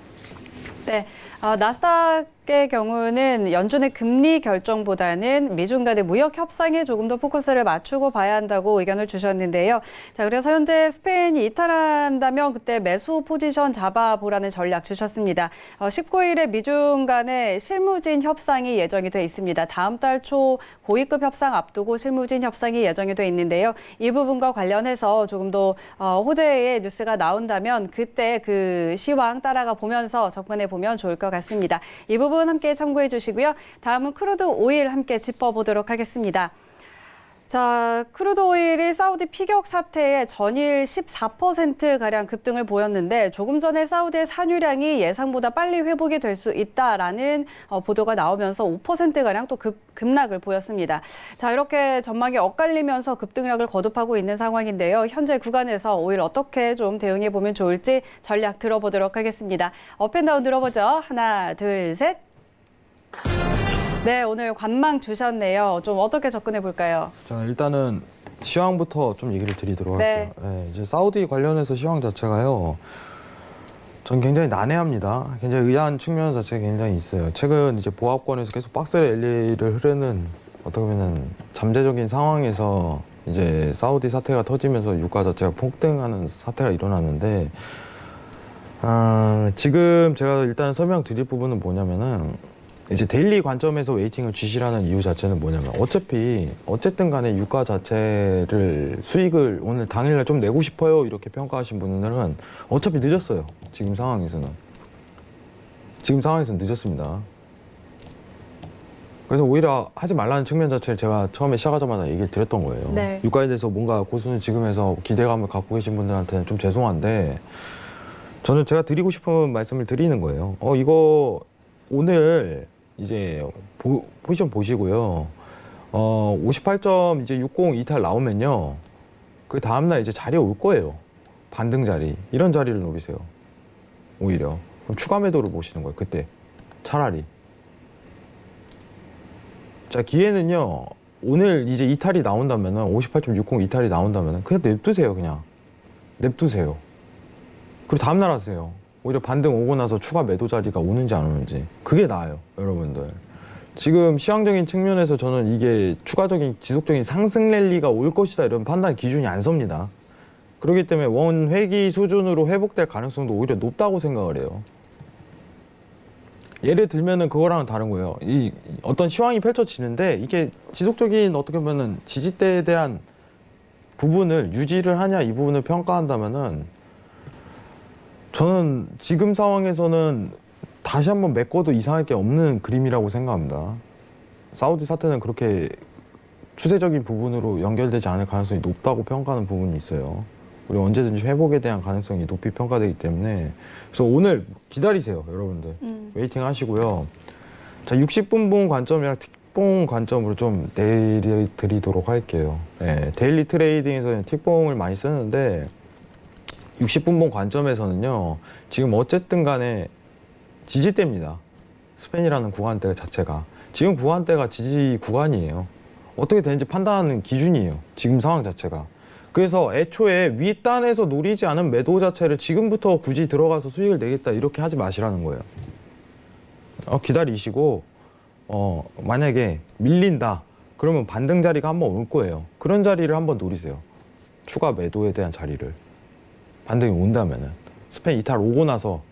네, 나스닥의 경우는 연준의 금리 결정보다는 미중 간의 무역 협상에 조금 더 포커스를 맞추고 봐야 한다고 의견을 주셨는데요. 자, 그래서 현재 스페인이 이탈한다면 그때 매수 포지션 잡아보라는 전략 주셨습니다. 19일에 미중 간의 실무진 협상이 예정이 돼 있습니다. 다음 달 초 고위급 협상 앞두고 실무진 협상이 예정이 돼 있는데요. 이 부분과 관련해서 조금 더 호재의 뉴스가 나온다면 그때 그 시황 따라가 보면서 접근해 보면 좋을 것 같습니다. 이 부분 함께 참고해 주시고요. 다음은 크루드 오일 함께 짚어보도록 하겠습니다. 자, 크루드 오일이 사우디 피격 사태에 전일 14%가량 급등을 보였는데 조금 전에 사우디의 산유량이 예상보다 빨리 회복이 될 수 있다라는 보도가 나오면서 5%가량 또 급락을 보였습니다. 자, 이렇게 전망이 엇갈리면서 급등락을 거듭하고 있는 상황인데요. 현재 구간에서 오일 어떻게 좀 대응해 보면 좋을지 전략 들어보도록 하겠습니다. 업앤다운 들어보죠. 하나, 둘, 셋. 네, 오늘 관망 주셨네요. 좀 어떻게 접근해 볼까요? 자, 일단은 시황부터 좀 얘기를 드리도록 네. 할게요. 네, 이제 사우디 관련해서 시황 자체가요. 전 굉장히 난해합니다. 굉장히 의아한 측면 자체가 굉장히 있어요. 최근 이제 보합권에서 계속 박스 랠리를 흐르는 어떻게 보면 잠재적인 상황에서 이제 사우디 사태가 터지면서 유가 자체가 폭등하는 사태가 일어났는데 지금 제가 일단 설명드릴 부분은 뭐냐면은 이제 데일리 관점에서 웨이팅을 지시라는 이유 자체는 뭐냐면 어쨌든 간에 유가 자체를 수익을 오늘 당일날 좀 내고 싶어요 이렇게 평가하신 분들은 어차피 늦었어요. 지금 상황에서는 늦었습니다. 그래서 오히려 하지 말라는 측면 자체를 제가 처음에 시작하자마자 얘기를 드렸던 거예요. 네. 유가에 대해서 뭔가 고수는 지금에서 기대감을 갖고 계신 분들한테는 좀 죄송한데 저는 제가 드리고 싶은 말씀을 드리는 거예요. 이거 오늘 이제 포지션 보시고요. 58점 이제 60 이탈 나오면요. 그 다음날 이제 자리에 올 거예요. 반등 자리. 이런 자리를 노리세요. 오히려. 그럼 추가 매도를 보시는 거예요. 그때. 차라리. 자, 기회는요. 오늘 이제 이탈이 나온다면은 58.60 이탈이 나온다면은 그냥 냅두세요. 그냥. 냅두세요. 그리고 다음날 하세요. 오히려 반등 오고 나서 추가 매도 자리가 오는지 안 오는지 그게 나아요, 여러분들. 지금 시황적인 측면에서 저는 이게 추가적인 지속적인 상승 랠리가 올 것이다 이런 판단 기준이 안 섭니다. 그렇기 때문에 원 회기 수준으로 회복될 가능성도 오히려 높다고 생각을 해요. 예를 들면은 그거랑은 다른 거예요. 이 어떤 시황이 펼쳐지는데 이게 지속적인 어떻게 보면은 지지대에 대한 부분을 유지를 하냐 이 부분을 평가한다면은 저는 지금 상황에서는 다시 한번 메꿔도 이상할 게 없는 그림이라고 생각합니다. 사우디 사태는 그렇게 추세적인 부분으로 연결되지 않을 가능성이 높다고 평가하는 부분이 있어요. 그리고 언제든지 회복에 대한 가능성이 높이 평가되기 때문에 그래서 오늘 기다리세요, 여러분들. 웨이팅 하시고요. 자, 60분봉 관점이랑 틱봉 관점으로 좀 내려드리도록 할게요. 네, 데일리 트레이딩에서는 틱봉을 많이 쓰는데 60분봉 관점에서는요. 지금 어쨌든 간에 지지대입니다. 스펜이라는 구간대 자체가. 지금 구간대가 지지 구간이에요. 어떻게 되는지 판단하는 기준이에요. 지금 상황 자체가. 그래서 애초에 윗단에서 노리지 않은 매도 자체를 지금부터 굳이 들어가서 수익을 내겠다 이렇게 하지 마시라는 거예요. 기다리시고 만약에 밀린다. 그러면 반등 자리가 한번 올 거예요. 그런 자리를 한번 노리세요. 추가 매도에 대한 자리를. 반등이 온다면은 스펜 이탈 오고 나서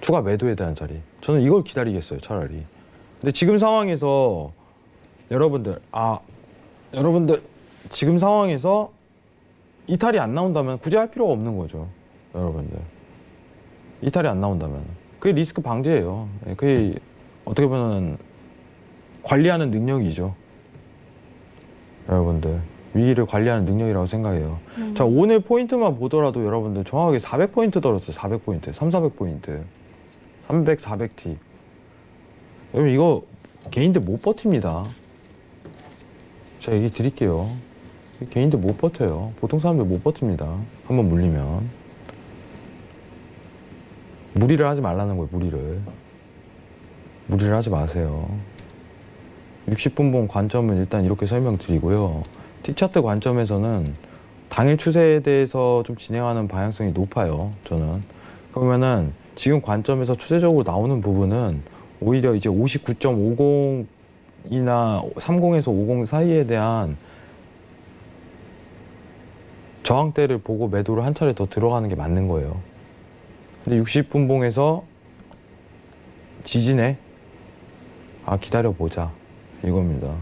추가 매도에 대한 자리 저는 이걸 기다리겠어요 차라리. 근데 지금 상황에서 여러분들 지금 상황에서 이탈이 안 나온다면 굳이 할 필요가 없는 거죠. 여러분들 이탈이 안 나온다면 그게 리스크 방지예요. 그게 어떻게 보면 관리하는 능력이죠. 여러분들 위기를 관리하는 능력이라고 생각해요. 자, 오늘 포인트만 보더라도 여러분들 정확하게 400포인트 떨었어요. 400포인트, 400포인트, 300, 400T. 여러분 이거 개인들 못 버팁니다. 제가 얘기 드릴게요. 개인들 못 버텨요. 보통 사람들 못 버팁니다. 한번 물리면. 무리를 하지 말라는 거예요. 무리를 하지 마세요. 60분봉 관점은 일단 이렇게 설명드리고요. T차트 관점에서는 당일 추세에 대해서 좀 진행하는 방향성이 높아요. 저는. 그러면은 지금 관점에서 추세적으로 나오는 부분은 오히려 이제 59.50이나 30에서 50 사이에 대한 저항대를 보고 매도를 한 차례 더 들어가는 게 맞는 거예요. 근데 60분봉에서 지지네? 아, 기다려보자. 이겁니다.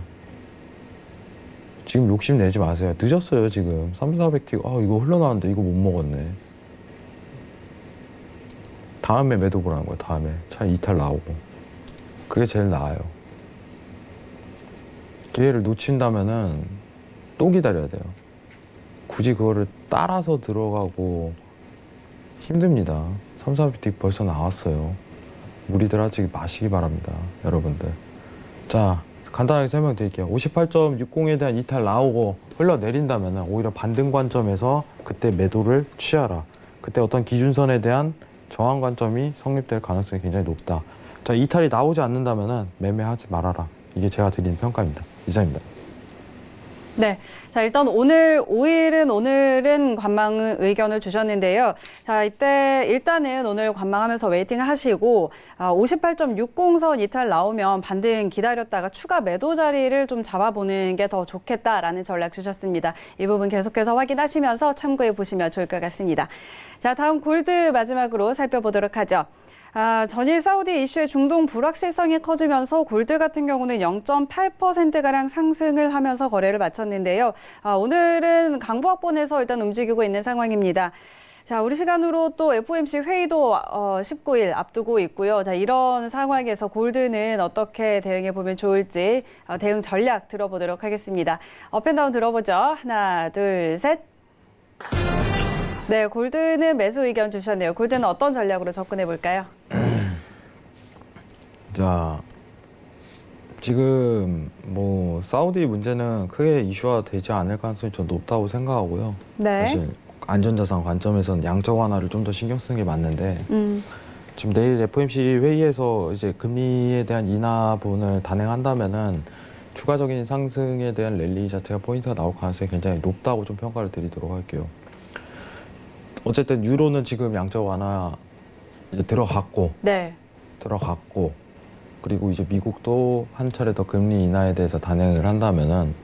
지금 욕심 내지 마세요. 늦었어요, 지금. 3,400T. 아, 이거 흘러나왔는데 이거 못 먹었네. 다음에 매도 보라는 거예요, 다음에. 차라리 이탈 나오고. 그게 제일 나아요. 기회를 놓친다면은 또 기다려야 돼요. 굳이 그거를 따라서 들어가고 힘듭니다. 3,400T 벌써 나왔어요. 무리들 하지 마시기 바랍니다, 여러분들. 자, 간단하게 설명드릴게요. 58.60에 대한 이탈 나오고 흘러내린다면 오히려 반등 관점에서 그때 매도를 취하라. 그때 어떤 기준선에 대한 저항 관점이 성립될 가능성이 굉장히 높다. 자, 이탈이 나오지 않는다면 매매하지 말아라. 이게 제가 드리는 평가입니다. 이상입니다. 네. 자, 일단 오늘은 관망 의견을 주셨는데요. 자, 일단은 오늘 관망하면서 웨이팅 하시고, 58.60선 이탈 나오면 반등 기다렸다가 추가 매도 자리를 좀 잡아보는 게 더 좋겠다라는 전략 주셨습니다. 이 부분 계속해서 확인하시면서 참고해 보시면 좋을 것 같습니다. 자, 다음 골드 마지막으로 살펴보도록 하죠. 전일 사우디 이슈의 중동 불확실성이 커지면서 골드 같은 경우는 0.8%가량 상승을 하면서 거래를 마쳤는데요. 오늘은 강보합본에서 일단 움직이고 있는 상황입니다. 자, 우리 시간으로 또 FOMC 회의도 19일 앞두고 있고요. 자, 이런 상황에서 골드는 어떻게 대응해 보면 좋을지 대응 전략 들어보도록 하겠습니다. 업앤다운 들어보죠. 하나, 둘, 셋. 네, 골드는 매수 의견 주셨네요. 골드는 어떤 전략으로 접근해 볼까요? 자, 지금 뭐 사우디 문제는 크게 이슈화 되지 않을 가능성이 좀 높다고 생각하고요. 네. 사실 안전자산 관점에서는 양적 완화를 좀 더 신경 쓰는 게 맞는데 지금 내일 FOMC 회의에서 이제 금리에 대한 인하 부분을 단행한다면은 추가적인 상승에 대한 랠리 자체가 포인트가 나올 가능성이 굉장히 높다고 좀 평가를 드리도록 할게요. 어쨌든 유로는 지금 양적 완화 이제 들어갔고 그리고 이제 미국도 한 차례 더 금리 인하에 대해서 단행을 한다면은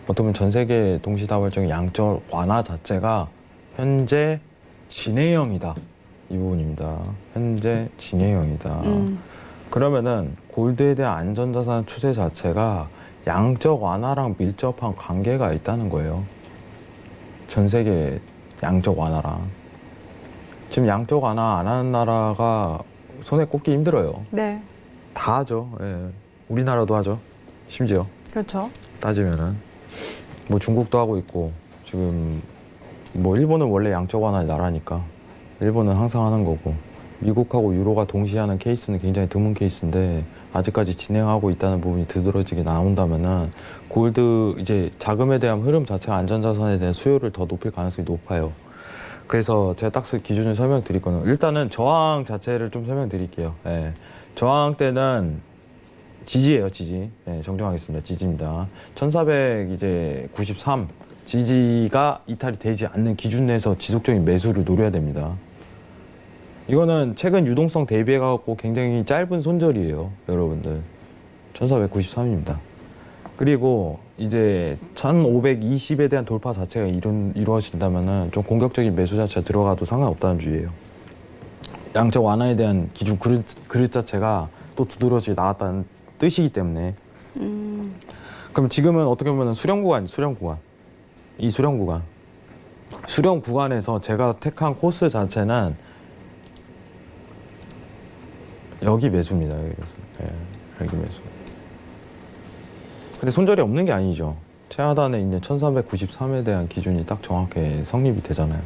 어떻게 보면 전 세계 동시다발적인 양적 완화 자체가 현재 진행형이다. 이 부분입니다. 현재 진행형이다. 그러면은 골드에 대한 안전자산 추세 자체가 양적 완화랑 밀접한 관계가 있다는 거예요. 전 세계 양적 완화랑. 지금 양적 완화 안 하는 나라가 손에 꼽기 힘들어요. 네. 다 하죠. 예. 우리나라도 하죠. 심지어 그렇죠. 따지면은 뭐 중국도 하고 있고 지금 뭐 일본은 원래 양적 완화의 나라니까 일본은 항상 하는 거고 미국하고 유로가 동시에 하는 케이스는 굉장히 드문 케이스인데 아직까지 진행하고 있다는 부분이 두드러지게 나온다면은 골드 이제 자금에 대한 흐름 자체가 안전자산에 대한 수요를 더 높일 가능성이 높아요. 그래서 제가 딱 기준을 설명드릴 거는 일단은 저항 자체를 좀 설명드릴게요. 예. 저항 때는 지지예요, 지지. 예, 정정하겠습니다. 지지입니다. 1493 지지가 이탈이 되지 않는 기준 내에서 지속적인 매수를 노려야 됩니다. 이거는 최근 유동성 대비해 갖고 굉장히 짧은 손절이에요, 여러분들. 1493입니다. 그리고 이제 1520에 대한 돌파 자체가 이루어진다면은 좀 공격적인 매수 자체가 들어가도 상관없다는 주의예요. 양적 완화에 대한 기준 그릇 자체가 또 두드러지게 나왔다는 뜻이기 때문에 그럼 지금은 어떻게 보면 수렴 구간. 이 수렴 구간. 수렴 구간에서 제가 택한 코스 자체는 여기 매수입니다. 여기 매수. 네, 여기 매수. 근데 손절이 없는 게 아니죠. 최하단에 있는 1493에 대한 기준이 딱 정확하게 성립이 되잖아요.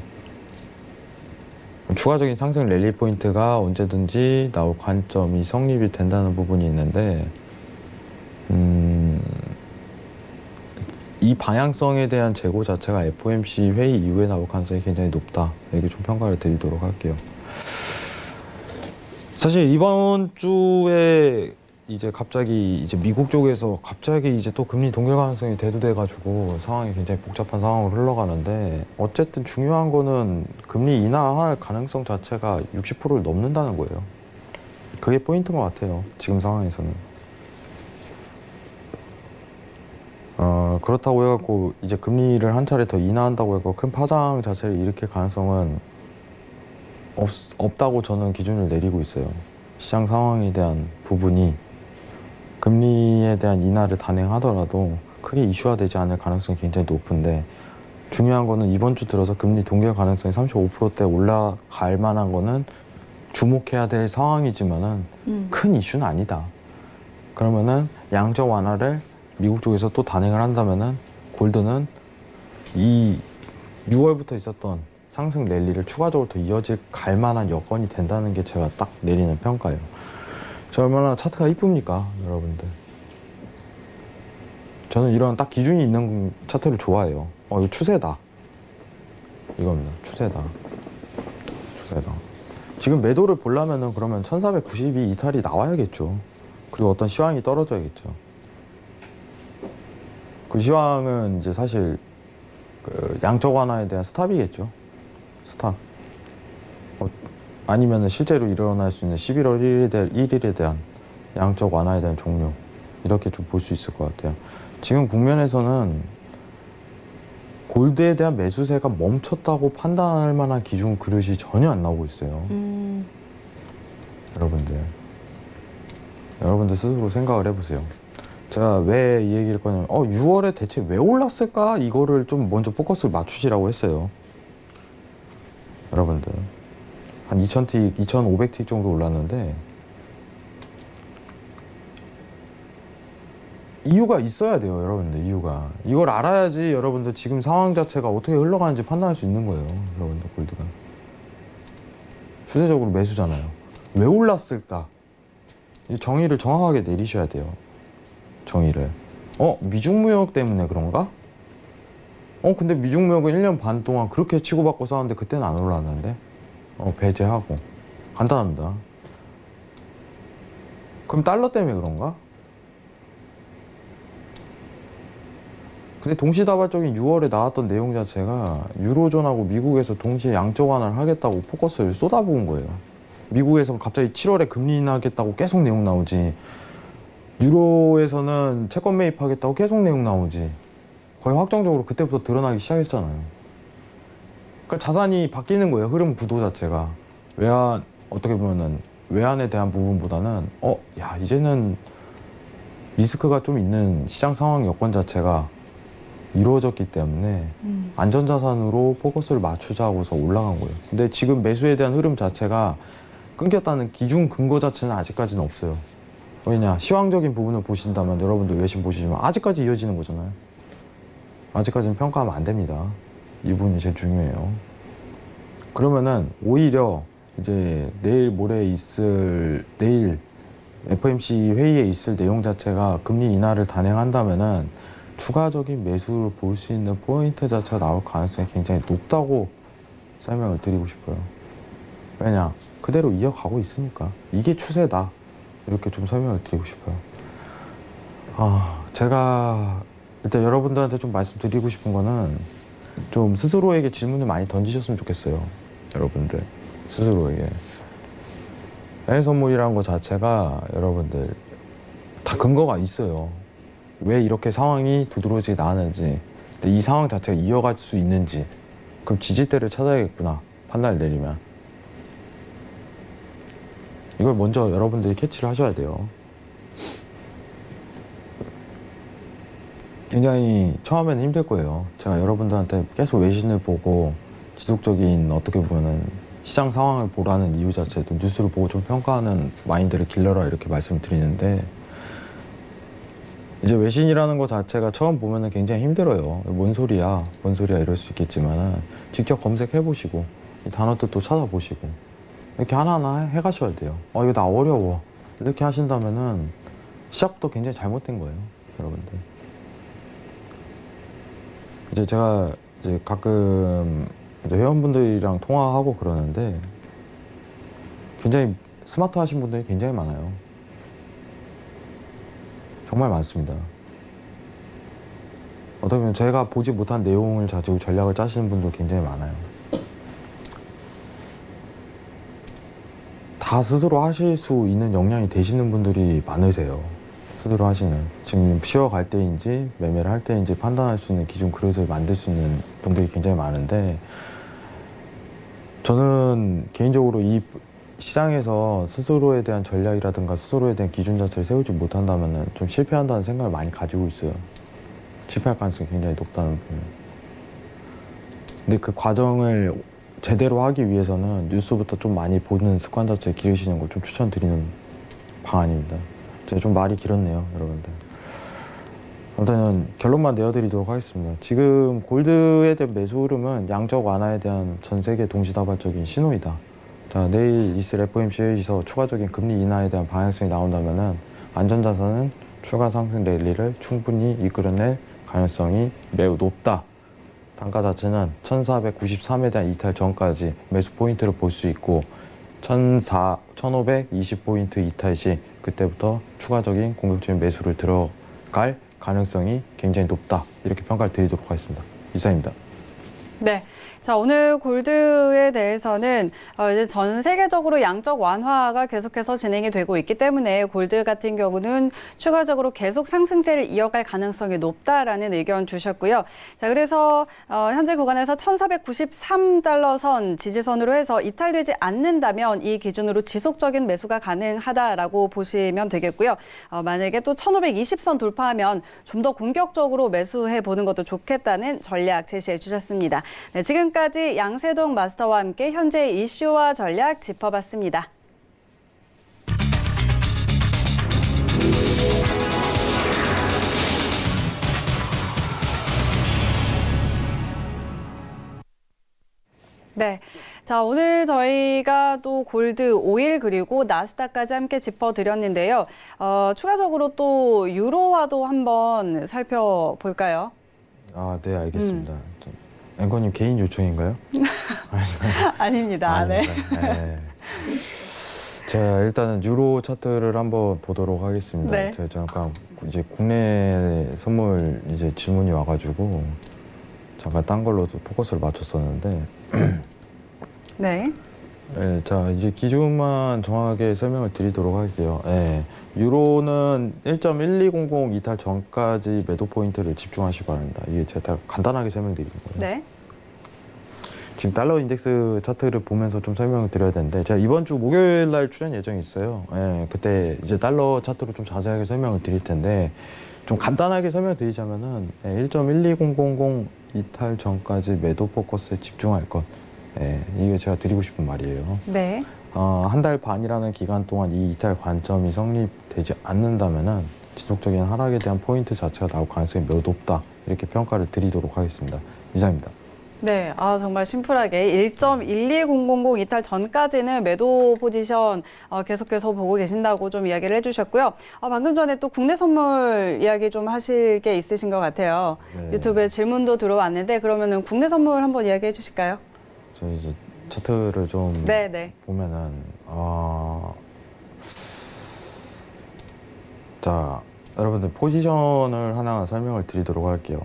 추가적인 상승 랠리 포인트가 언제든지 나올 관점이 성립이 된다는 부분이 있는데 이 방향성에 대한 재고 자체가 FOMC 회의 이후에 나올 가능성이 굉장히 높다. 이렇게 좀 평가를 드리도록 할게요. 사실 이번 주에 이제 갑자기 이제 미국 쪽에서 갑자기 이제 또 금리 동결 가능성이 대두돼가지고 상황이 굉장히 복잡한 상황으로 흘러가는데 어쨌든 중요한 거는 금리 인하할 가능성 자체가 60%를 넘는다는 거예요. 그게 포인트인 것 같아요. 지금 상황에서는. 그렇다고 해갖고 이제 금리를 한 차례 더 인하한다고 해서 큰 파장 자체를 일으킬 가능성은 없다고 저는 기준을 내리고 있어요. 시장 상황에 대한 부분이 금리에 대한 인하를 단행하더라도 크게 이슈화되지 않을 가능성이 굉장히 높은데 중요한 거는 이번 주 들어서 금리 동결 가능성이 35%대 올라갈 만한 거는 주목해야 될 상황이지만은 큰 이슈는 아니다. 그러면은 양적 완화를 미국 쪽에서 또 단행을 한다면은 골드는 이 6월부터 있었던 상승 랠리를 추가적으로 더 이어질 갈 만한 여건이 된다는 게 제가 딱 내리는 평가예요. 저 얼마나 차트가 이쁩니까, 여러분들? 저는 이런 딱 기준이 있는 차트를 좋아해요. 이거 추세다. 이겁니다. 추세다. 지금 매도를 보려면은 그러면 1492 이탈이 나와야겠죠. 그리고 어떤 시황이 떨어져야겠죠. 그 시황은 이제 사실 그 양적 완화에 대한 스탑이겠죠. 스탑. 아니면은 실제로 일어날 수 있는 11월 1일에 대한 양적 완화에 대한 종료. 이렇게 좀 볼 수 있을 것 같아요. 지금 국면에서는 골드에 대한 매수세가 멈췄다고 판단할 만한 기준 그릇이 전혀 안 나오고 있어요. 여러분들 스스로 생각을 해보세요. 제가 왜 이 얘기를 꺼냐면 6월에 대체 왜 올랐을까? 이거를 좀 먼저 포커스를 맞추시라고 했어요. 여러분들 한 2000틱, 2500틱 정도 올랐는데 이유가 있어야 돼요, 여러분들. 이유가. 이걸 알아야지 여러분들 지금 상황 자체가 어떻게 흘러가는지 판단할 수 있는 거예요, 여러분들. 골드가 추세적으로 매수잖아요. 왜 올랐을까? 이 정의를 정확하게 내리셔야 돼요. 정의를. 미중 무역 때문에 그런가? 근데 미중 무역은 1년 반 동안 그렇게 치고받고 싸웠는데 그때는 안 올랐는데? 배제하고. 간단합니다. 그럼 달러 때문에 그런가? 근데 동시다발적인 6월에 나왔던 내용 자체가 유로존하고 미국에서 동시에 양적 완화를 하겠다고 포커스를 쏟아부은 거예요. 미국에서 갑자기 7월에 금리 인하하겠다고 계속 내용 나오지. 유로에서는 채권 매입하겠다고 계속 내용 나오지. 거의 확정적으로 그때부터 드러나기 시작했잖아요. 그러니까 자산이 바뀌는 거예요. 흐름 구도 자체가. 외환, 어떻게 보면은 외환에 대한 부분보다는 이제는 리스크가 좀 있는 시장 상황 여건 자체가 이루어졌기 때문에 안전자산으로 포커스를 맞추자고서 올라간 거예요. 근데 지금 매수에 대한 흐름 자체가 끊겼다는 기준 근거 자체는 아직까지는 없어요. 왜냐, 시황적인 부분을 보신다면 여러분들 외신 보시지만 아직까지 이어지는 거잖아요. 아직까지는 평가하면 안 됩니다. 이 부분이 제일 중요해요. 그러면은 오히려 이제 내일 FOMC 회의에 있을 내용 자체가 금리 인하를 단행한다면은 추가적인 매수를 볼 수 있는 포인트 자체가 나올 가능성이 굉장히 높다고 설명을 드리고 싶어요. 왜냐, 그대로 이어가고 있으니까. 이게 추세다. 이렇게 좀 설명을 드리고 싶어요. 제가 일단 여러분들한테 좀 말씀드리고 싶은 거는 좀 스스로에게 질문을 많이 던지셨으면 좋겠어요. 여러분들 스스로에게. 해외 선물이라는 것 자체가 여러분들 다 근거가 있어요. 왜 이렇게 상황이 두드러지게 나왔는지, 이 상황 자체가 이어갈 수 있는지. 그럼 지지대를 찾아야겠구나, 판단을 내리면. 이걸 먼저 여러분들이 캐치를 하셔야 돼요. 굉장히 처음에는 힘들 거예요. 제가 여러분들한테 계속 외신을 보고 지속적인 어떻게 보면은 시장 상황을 보라는 이유 자체도 뉴스를 보고 좀 평가하는 마인드를 길러라 이렇게 말씀을 드리는데 이제 외신이라는 것 자체가 처음 보면은 굉장히 힘들어요. 뭔 소리야 이럴 수 있겠지만은 직접 검색해 보시고 이 단어들도 찾아보시고 이렇게 하나하나 해가셔야 돼요. 이거 나 어려워 이렇게 하신다면은 시작부터 굉장히 잘못된 거예요, 여러분들. 이제 제가 이제 가끔 이제 회원분들이랑 통화하고 그러는데 굉장히 스마트하신 분들이 굉장히 많아요. 정말 많습니다. 어떻게 보면 제가 보지 못한 내용을 가지고 전략을 짜시는 분도 굉장히 많아요. 다 스스로 하실 수 있는 역량이 되시는 분들이 많으세요. 스스로 하시는. 지금 쉬어갈 때인지 매매를 할 때인지 판단할 수 있는 기준 그릇을 만들 수 있는 분들이 굉장히 많은데 저는 개인적으로 이 시장에서 스스로에 대한 전략이라든가 스스로에 대한 기준 자체를 세우지 못한다면 좀 실패한다는 생각을 많이 가지고 있어요. 실패할 가능성이 굉장히 높다는 부분. 근데 그 과정을 제대로 하기 위해서는 뉴스부터 좀 많이 보는 습관 자체를 기르시는 걸 좀 추천드리는 방안입니다. 제가 좀 말이 길었네요, 여러분들. 아무튼 결론만 내어드리도록 하겠습니다. 지금 골드에 대한 매수 흐름은 양적 완화에 대한 전 세계 동시다발적인 신호이다. 자, 내일 있을 FOMC에서 추가적인 금리 인하에 대한 방향성이 나온다면은 안전자산은 추가 상승 랠리를 충분히 이끌어낼 가능성이 매우 높다. 단가 자체는 1493에 대한 이탈 전까지 매수 포인트를 볼 수 있고 1520포인트 이탈 시 그때부터 추가적인 공격적인 매수를 들어갈 가능성이 굉장히 높다. 이렇게 평가를 드리도록 하겠습니다. 이상입니다. 네. 자, 오늘 골드에 대해서는 이제 전 세계적으로 양적 완화가 계속해서 진행이 되고 있기 때문에 골드 같은 경우는 추가적으로 계속 상승세를 이어갈 가능성이 높다라는 의견 주셨고요. 자, 그래서 현재 구간에서 1493달러 선 지지선으로 해서 이탈되지 않는다면 이 기준으로 지속적인 매수가 가능하다라고 보시면 되겠고요. 만약에 또 1520선 돌파하면 좀 더 공격적으로 매수해 보는 것도 좋겠다는 전략 제시해 주셨습니다. 네, 지금까지 양세동 마스터와 함께 현재 이슈와 전략 짚어봤습니다. 네. 자, 오늘 저희가 또 골드, 오일 그리고 나스닥까지 함께 짚어드렸는데요. 추가적으로 또 유로화도 한번 살펴볼까요? 네, 알겠습니다. 앵커님 개인 요청인가요? 아닙니다. 네. 네. 자, 일단은 유로 차트를 한번 보도록 하겠습니다. 네. 제가 잠깐 이제 국내 선물 이제 질문이 와가지고 잠깐 딴 걸로 포커스를 맞췄었는데. 네. 네, 자 이제 기준만 정확하게 설명을 드리도록 할게요. 네, 유로는 1.1200 이탈 전까지 매도 포인트를 집중하시기 바랍니다. 이게 제가 간단하게 설명드리는 거예요. 네. 지금 달러 인덱스 차트를 보면서 좀 설명을 드려야 되는데 제가 이번 주 목요일 날 출연 예정이 있어요. 네, 그때 이제 달러 차트로 좀 자세하게 설명을 드릴 텐데 좀 간단하게 설명드리자면은 1.12000 이탈 전까지 매도 포커스에 집중할 것. 네, 이게 제가 드리고 싶은 말이에요. 네. 한 달 반이라는 기간 동안 이 이탈 관점이 성립되지 않는다면은 지속적인 하락에 대한 포인트 자체가 나올 가능성이 매우 높다. 이렇게 평가를 드리도록 하겠습니다. 이상입니다. 네, 정말 심플하게 1.12000 이탈 전까지는 매도 포지션 계속해서 보고 계신다고 좀 이야기를 해주셨고요. 방금 전에 또 국내 선물 이야기 좀 하실 게 있으신 것 같아요. 네. 유튜브에 질문도 들어왔는데 그러면은 국내 선물 한번 이야기해 주실까요? 저희 이제 차트를 좀 네. 보면은 자 여러분들 포지션을 하나 설명을 드리도록 할게요.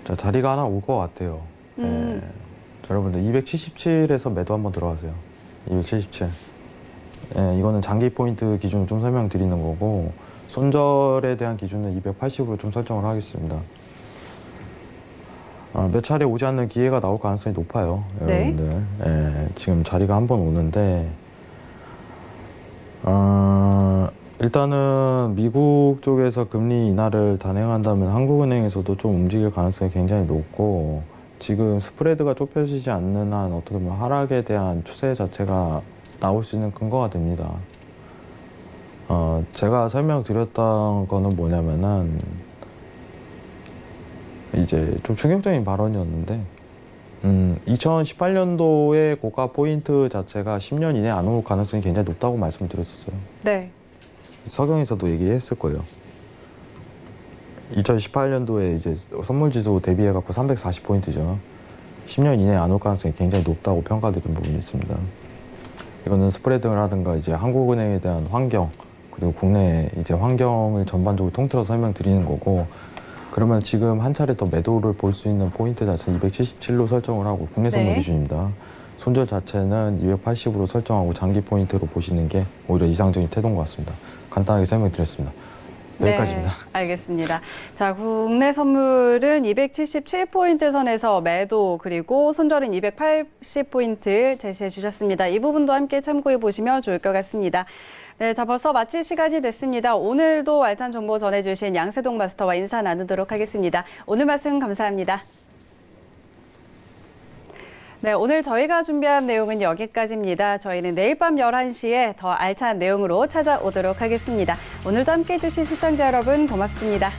자 자리가 하나 올 것 같아요. 네. 자, 여러분들 277에서 매도 한번 들어가세요. 277. 네, 이거는 장기 포인트 기준 좀 설명드리는 거고 손절에 대한 기준은 280으로 좀 설정을 하겠습니다. 몇 차례 오지 않는 기회가 나올 가능성이 높아요, 여러분들. 네, 지금 자리가 한 번 오는데 일단은 미국 쪽에서 금리 인하를 단행한다면 한국은행에서도 좀 움직일 가능성이 굉장히 높고 지금 스프레드가 좁혀지지 않는 한 어떻게 보면 하락에 대한 추세 자체가 나올 수 있는 근거가 됩니다. 제가 설명드렸던 거는 뭐냐면은 이제 좀 충격적인 발언이었는데 2018년도의 고가 포인트 자체가 10년 이내에 안 올 가능성이 굉장히 높다고 말씀드렸었어요. 네. 서경에서도 얘기했을 거예요. 2018년도에 이제 선물 지수 대비해 갖고 340포인트죠. 10년 이내에 안 올 가능성이 굉장히 높다고 평가드린 부분이 있습니다. 이거는 스프레드라든가 이제 한국은행에 대한 환경 그리고 국내 이제 환경을 전반적으로 통틀어 설명드리는 거고 그러면 지금 한 차례 더 매도를 볼 수 있는 포인트 자체 277로 설정을 하고 국내 선물 네. 기준입니다. 손절 자체는 280으로 설정하고 장기 포인트로 보시는 게 오히려 이상적인 태도인 것 같습니다. 간단하게 설명드렸습니다. 여기까지입니다. 네, 알겠습니다. 자, 국내 선물은 277포인트 선에서 매도 그리고 손절은 280포인트 제시해 주셨습니다. 이 부분도 함께 참고해 보시면 좋을 것 같습니다. 네, 자, 벌써 마칠 시간이 됐습니다. 오늘도 알찬 정보 전해주신 양세동 마스터와 인사 나누도록 하겠습니다. 오늘 말씀 감사합니다. 네, 오늘 저희가 준비한 내용은 여기까지입니다. 저희는 내일 밤 11시에 더 알찬 내용으로 찾아오도록 하겠습니다. 오늘도 함께해 주신 시청자 여러분 고맙습니다.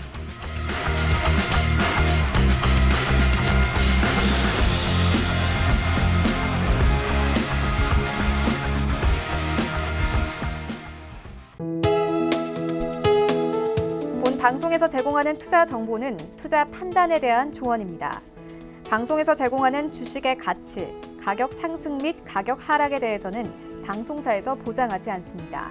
본 방송에서 제공하는 투자 정보는 투자 판단에 대한 조언입니다. 방송에서 제공하는 주식의 가치, 가격 상승 및 가격 하락에 대해서는 방송사에서 보장하지 않습니다.